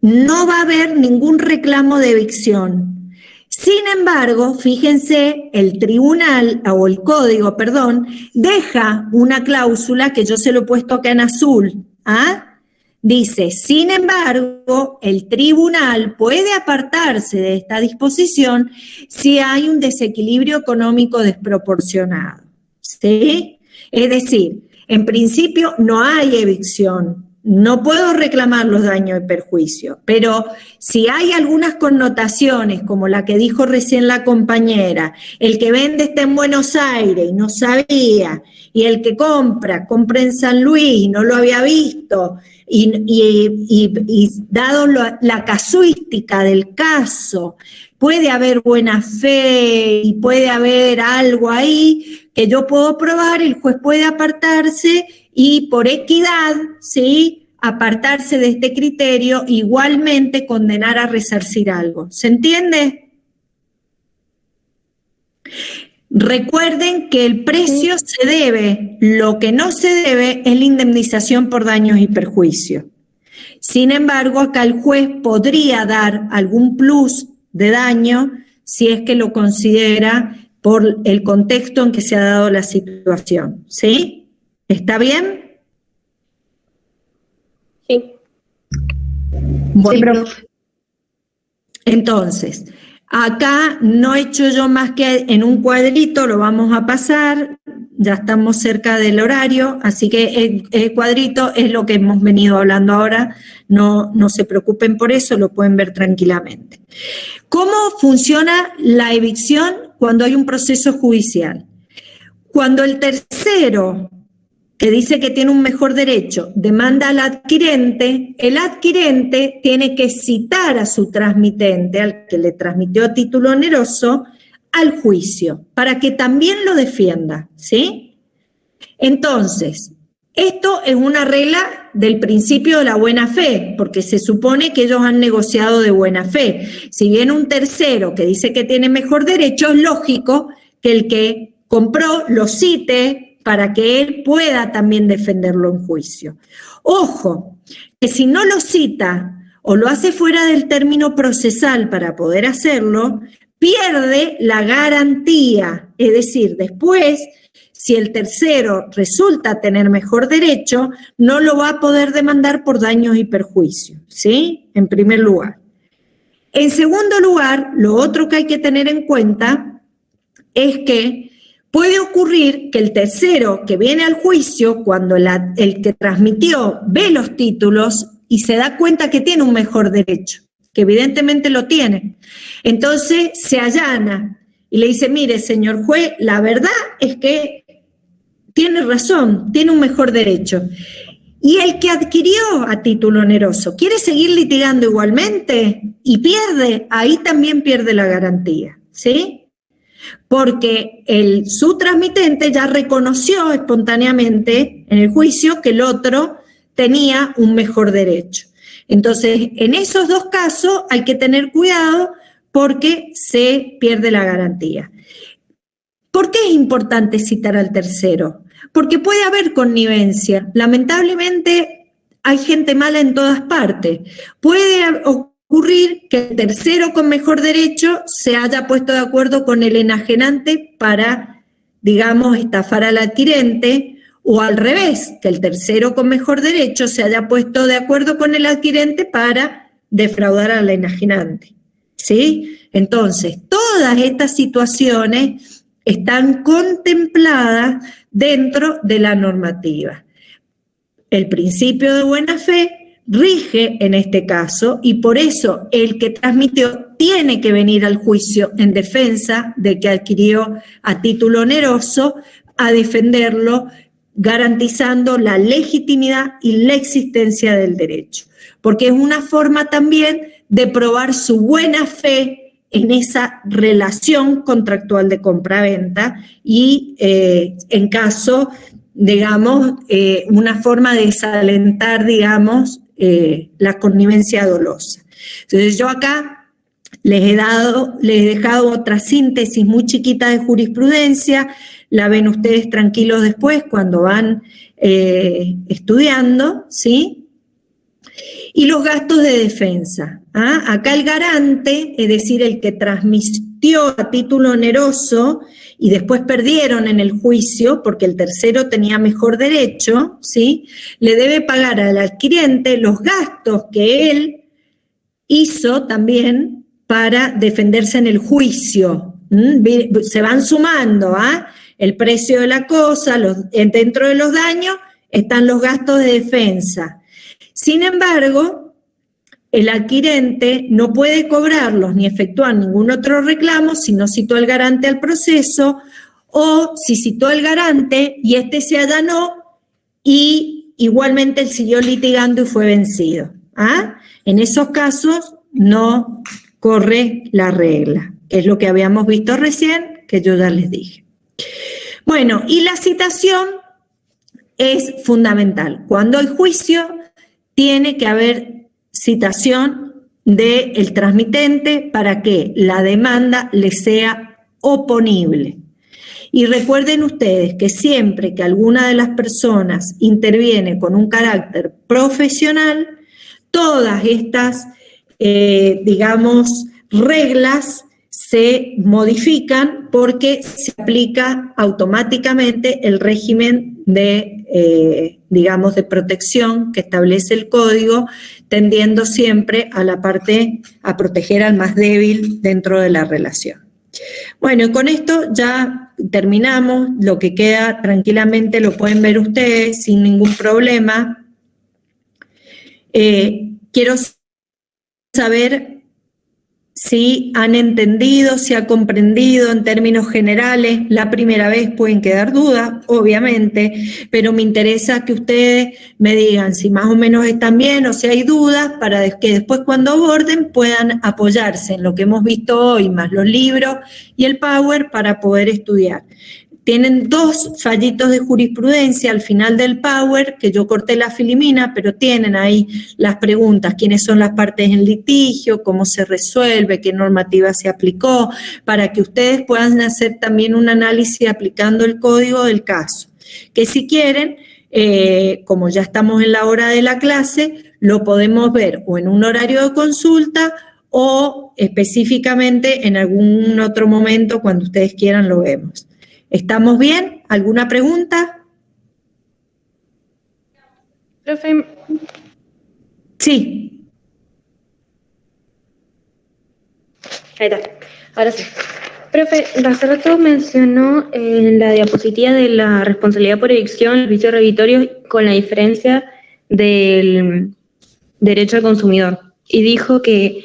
no va a haber ningún reclamo de evicción. Sin embargo, fíjense, el tribunal, o el código, perdón, deja una cláusula que yo se lo he puesto acá en azul. ¿Ah? Dice, sin embargo, el tribunal puede apartarse de esta disposición si hay un desequilibrio económico desproporcionado. ¿Sí? Es decir, en principio no hay evicción, no puedo reclamar los daños y perjuicios, pero si hay algunas connotaciones, como la que dijo recién la compañera, el que vende está en Buenos Aires y no sabía, y el que compra en San Luis y no lo había visto, y dado la casuística del caso, puede haber buena fe y puede haber algo ahí que yo puedo probar, el juez puede apartarse y por equidad, ¿sí?, apartarse de este criterio, igualmente condenar a resarcir algo. ¿Se entiende? Recuerden que el precio se debe, lo que no se debe es la indemnización por daños y perjuicios. Sin embargo, acá el juez podría dar algún plus de daño si es que lo considera por el contexto en que se ha dado la situación. ¿Sí? ¿Está bien? Sí. Bueno, entonces, acá no he hecho yo más que en un cuadrito, lo vamos a pasar, ya estamos cerca del horario, así que el cuadrito es lo que hemos venido hablando ahora, no se preocupen por eso, lo pueden ver tranquilamente. ¿Cómo funciona la evicción cuando hay un proceso judicial? Cuando el tercero, que dice que tiene un mejor derecho, demanda al adquirente, el adquirente tiene que citar a su transmitente, al que le transmitió a título oneroso, al juicio, para que también lo defienda, ¿sí? Entonces, esto es una regla del principio de la buena fe, porque se supone que ellos han negociado de buena fe. Si viene un tercero que dice que tiene mejor derecho, es lógico que el que compró lo cite para que él pueda también defenderlo en juicio. Ojo, que si no lo cita o lo hace fuera del término procesal para poder hacerlo, pierde la garantía. Es decir, después, si el tercero resulta tener mejor derecho, no lo va a poder demandar por daños y perjuicios, ¿sí? En primer lugar. En segundo lugar, lo otro que hay que tener en cuenta es que puede ocurrir que el tercero que viene al juicio, cuando el que transmitió ve los títulos y se da cuenta que tiene un mejor derecho, que evidentemente lo tiene, entonces se allana y le dice, mire, señor juez, la verdad es que tiene razón, tiene un mejor derecho. Y el que adquirió a título oneroso quiere seguir litigando igualmente y pierde, ahí también pierde la garantía, ¿sí? Porque su transmitente ya reconoció espontáneamente en el juicio que el otro tenía un mejor derecho. Entonces, en esos dos casos hay que tener cuidado porque se pierde la garantía. ¿Por qué es importante citar al tercero? Porque puede haber connivencia. Lamentablemente hay gente mala en todas partes. Puede ocurrir que el tercero con mejor derecho se haya puesto de acuerdo con el enajenante para, digamos, estafar al adquirente, o al revés, que el tercero con mejor derecho se haya puesto de acuerdo con el adquirente para defraudar al enajenante, ¿sí? Entonces, todas estas situaciones están contempladas dentro de la normativa. El principio de buena fe rige en este caso y por eso el que transmitió tiene que venir al juicio en defensa de que adquirió a título oneroso a defenderlo, garantizando la legitimidad y la existencia del derecho, porque es una forma también de probar su buena fe en esa relación contractual de compra-venta y en caso, digamos, una forma de desalentar, digamos, la connivencia dolosa. Entonces yo acá les he dejado otra síntesis muy chiquita de jurisprudencia, la ven ustedes tranquilos después cuando van estudiando, ¿sí? Y los gastos de defensa. Acá el garante, es decir, el que transmitió a título oneroso y después perdieron en el juicio porque el tercero tenía mejor derecho, ¿sí? Le debe pagar al adquiriente los gastos que él hizo también para defenderse en el juicio. Se van sumando, el precio de la cosa, dentro de los daños están los gastos de defensa. Sin embargo, el adquirente no puede cobrarlos ni efectuar ningún otro reclamo si no citó al garante al proceso o si citó al garante y este se allanó y igualmente él siguió litigando y fue vencido. En esos casos no corre la regla, que es lo que habíamos visto recién, que yo ya les dije. Bueno, y la citación es fundamental. Cuando hay juicio, tiene que haber citación del transmitente para que la demanda le sea oponible. Y recuerden ustedes que siempre que alguna de las personas interviene con un carácter profesional, todas estas, digamos, reglas se modifican porque se aplica automáticamente el régimen de, digamos, de protección que establece el código, tendiendo siempre a la parte, a proteger al más débil dentro de la relación. Bueno, y con esto ya terminamos, lo que queda tranquilamente lo pueden ver ustedes sin ningún problema. Quiero saber si han entendido, si ha comprendido en términos generales. La primera vez pueden quedar dudas, obviamente, pero me interesa que ustedes me digan si más o menos están bien o si hay dudas para que después cuando aborden puedan apoyarse en lo que hemos visto hoy, más los libros y el Power para poder estudiar. Tienen 2 fallitos de jurisprudencia al final del Power, que yo corté la filimina, pero tienen ahí las preguntas, quiénes son las partes en litigio, cómo se resuelve, qué normativa se aplicó, para que ustedes puedan hacer también un análisis aplicando el código del caso. Que si quieren, como ya estamos en la hora de la clase, lo podemos ver o en un horario de consulta o específicamente en algún otro momento, cuando ustedes quieran lo vemos. ¿Estamos bien? ¿Alguna pregunta? Profe. Sí. Ahí está. Ahora sí. Profe, hace rato mencionó en la diapositiva de la responsabilidad por evicción, el vicio revitorio, con la diferencia del derecho al consumidor. Y dijo que,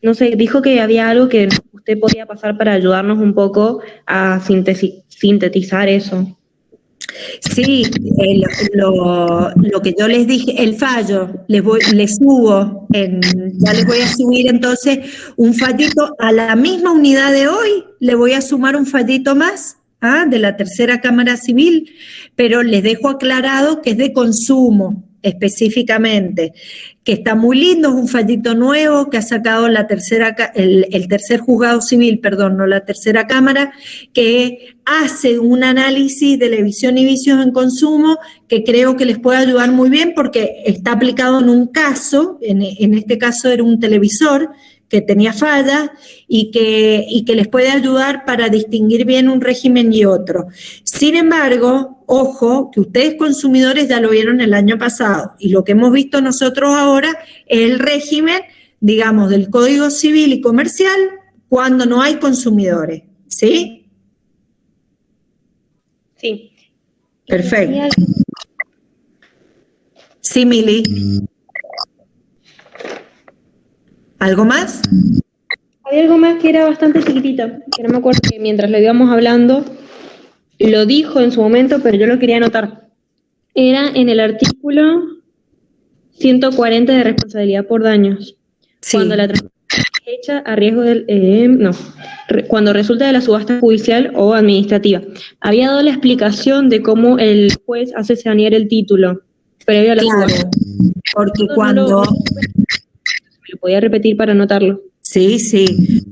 no sé, dijo que había algo que usted podía pasar para ayudarnos un poco a sintetizar eso. Sí, lo que yo les dije, el fallo, les subo, ya les voy a subir entonces un fallito a la misma unidad de hoy, le voy a sumar un fallito más de la tercera Cámara Civil, pero les dejo aclarado que es de consumo específicamente, que está muy lindo, es un fallito nuevo que ha sacado el tercer juzgado civil, perdón, no la tercera Cámara, que hace un análisis de la evicción y vicios en consumo que creo que les puede ayudar muy bien porque está aplicado en un caso, en este caso era un televisor que tenía fallas y que les puede ayudar para distinguir bien un régimen y otro. Sin embargo, ojo, que ustedes consumidores ya lo vieron el año pasado y lo que hemos visto nosotros ahora es el régimen, digamos, del Código Civil y Comercial cuando no hay consumidores, ¿sí? Sí. Perfecto. Sí, Mili. ¿Algo más? Había algo más que era bastante chiquitito, que no me acuerdo, que mientras lo íbamos hablando, lo dijo en su momento, pero yo lo quería anotar. Era en el artículo 140 de responsabilidad por daños. Sí. Cuando la hecha a riesgo del... cuando resulta de la subasta judicial o administrativa. Había dado la explicación de cómo el juez hace sanear el título previo a la subasta. Porque No cuando... me lo podía repetir para anotarlo. Sí.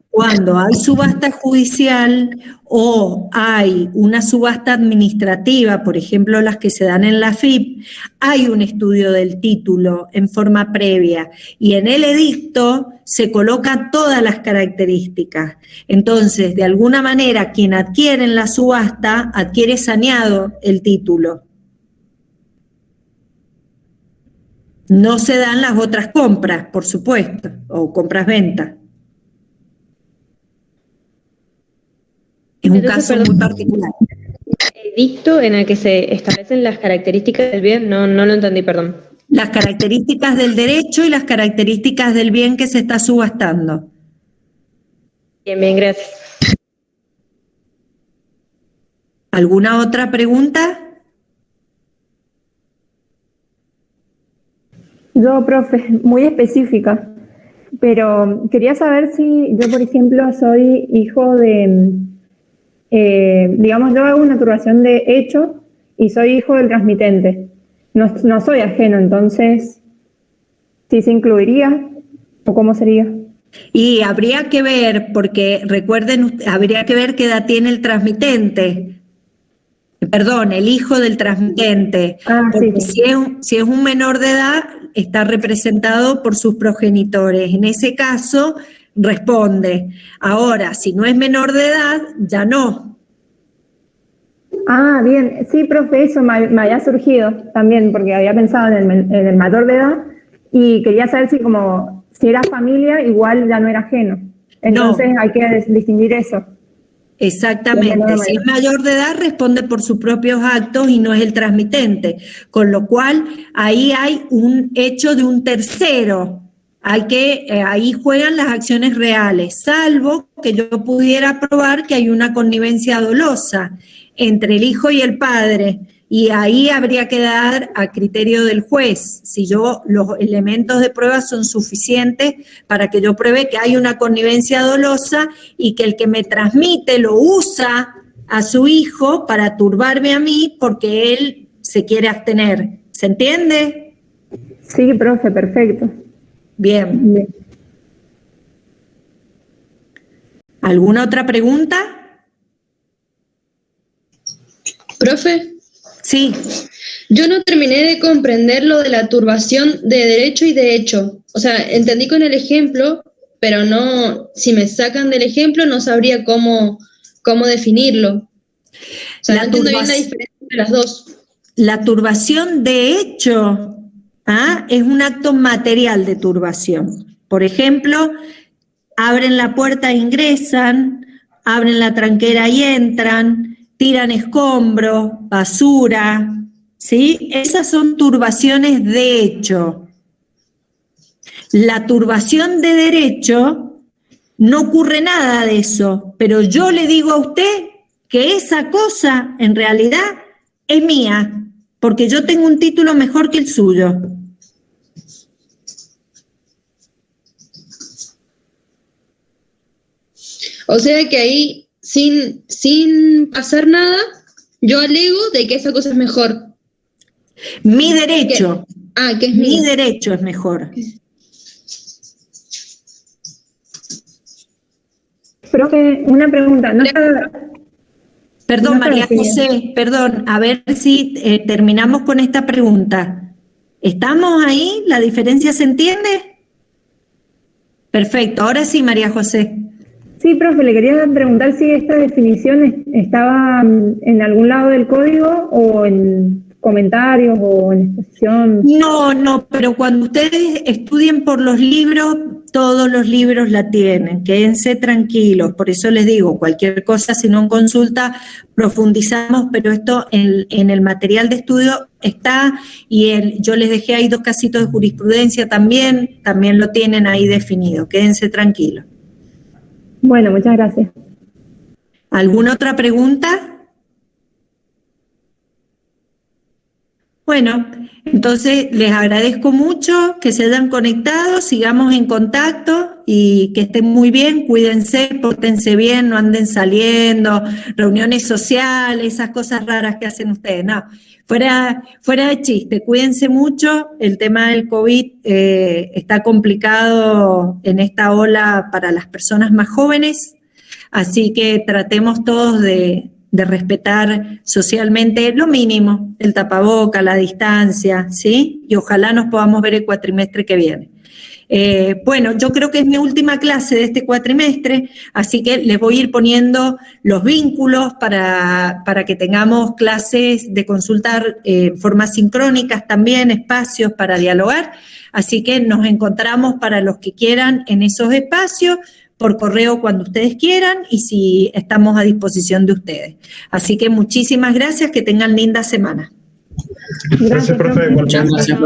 Cuando hay subasta judicial o hay una subasta administrativa, por ejemplo las que se dan en la FIP, hay un estudio del título en forma previa y en el edicto se colocan todas las características. Entonces, de alguna manera, quien adquiere en la subasta adquiere saneado el título. No se dan las otras compras, por supuesto, o compras-ventas. Es un caso muy particular. El edicto en el que se establecen las características del bien, no lo entendí, perdón. Las características del derecho y las características del bien que se está subastando. Bien, gracias. ¿Alguna otra pregunta? Yo, profe, muy específica, pero quería saber si yo, por ejemplo, soy hijo de, digamos, yo hago una turbación de hecho y soy hijo del transmitente. No soy ajeno, entonces, ¿sí se incluiría o cómo sería? Y habría que ver, porque recuerden, habría que ver qué edad tiene el transmitente. Perdón, el hijo del transmitente. Porque sí. si es un menor de edad, está representado por sus progenitores. En ese caso, responde. Ahora, si no es menor de edad, ya no. Ah, bien. Sí, profe, eso me había surgido también, porque había pensado en el mayor de edad y quería saber si era familia, igual ya no era ajeno. Entonces hay que distinguir eso. Exactamente, si es mayor de edad responde por sus propios actos y no es el transmitente, con lo cual ahí hay un hecho de un tercero, ahí juegan las acciones reales, salvo que yo pudiera probar que hay una connivencia dolosa entre el hijo y el padre, y ahí habría que dar a criterio del juez si los elementos de prueba son suficientes para que yo pruebe que hay una connivencia dolosa y que el que me transmite lo usa a su hijo para turbarme a mí porque él se quiere abstener. ¿Se entiende? Sí, profe, perfecto. Bien. ¿Alguna otra pregunta? Profe. Sí. Yo no terminé de comprender lo de la turbación de derecho y de hecho. O sea, entendí con el ejemplo, pero no, si me sacan del ejemplo no sabría cómo definirlo. O sea, no entiendo bien la diferencia entre las dos. La turbación de hecho es un acto material de turbación. Por ejemplo, abren la puerta e ingresan, abren la tranquera y entran, tiran escombros, basura, ¿sí? Esas son turbaciones de hecho. La turbación de derecho no ocurre nada de eso, pero yo le digo a usted que esa cosa en realidad es mía, porque yo tengo un título mejor que el suyo. O sea que ahí, sin hacer nada, yo alego de que esa cosa es mejor. Mi derecho. Que es mi derecho es mejor. Profe, una pregunta. Perdón, María José, perdón, a ver si terminamos con esta pregunta. ¿Estamos ahí? ¿La diferencia se entiende? Perfecto, ahora sí, María José. Sí, profe, le quería preguntar si esta definición estaba en algún lado del código o en comentarios o en exposición. No, pero cuando ustedes estudien por los libros, todos los libros la tienen, quédense tranquilos, por eso les digo, cualquier cosa, si no en consulta, profundizamos, pero esto en el material de estudio está, y yo les dejé ahí 2 casitos de jurisprudencia también lo tienen ahí definido, quédense tranquilos. Bueno, muchas gracias. ¿Alguna otra pregunta? Bueno, entonces les agradezco mucho que se hayan conectado, sigamos en contacto y que estén muy bien, cuídense, pórtense bien, no anden saliendo, reuniones sociales, esas cosas raras que hacen ustedes, no. Fuera de chiste, cuídense mucho, el tema del COVID está complicado en esta ola para las personas más jóvenes, así que tratemos todos de respetar socialmente lo mínimo, el tapaboca, la distancia, ¿sí? Y ojalá nos podamos ver el cuatrimestre que viene. Bueno, yo creo que es mi última clase de este cuatrimestre, así que les voy a ir poniendo los vínculos para que tengamos clases de consultar formas sincrónicas también, espacios para dialogar, así que nos encontramos para los que quieran en esos espacios, por correo cuando ustedes quieran y si estamos a disposición de ustedes. Así que muchísimas gracias, que tengan linda semana. Gracias, profe. Muchas gracias.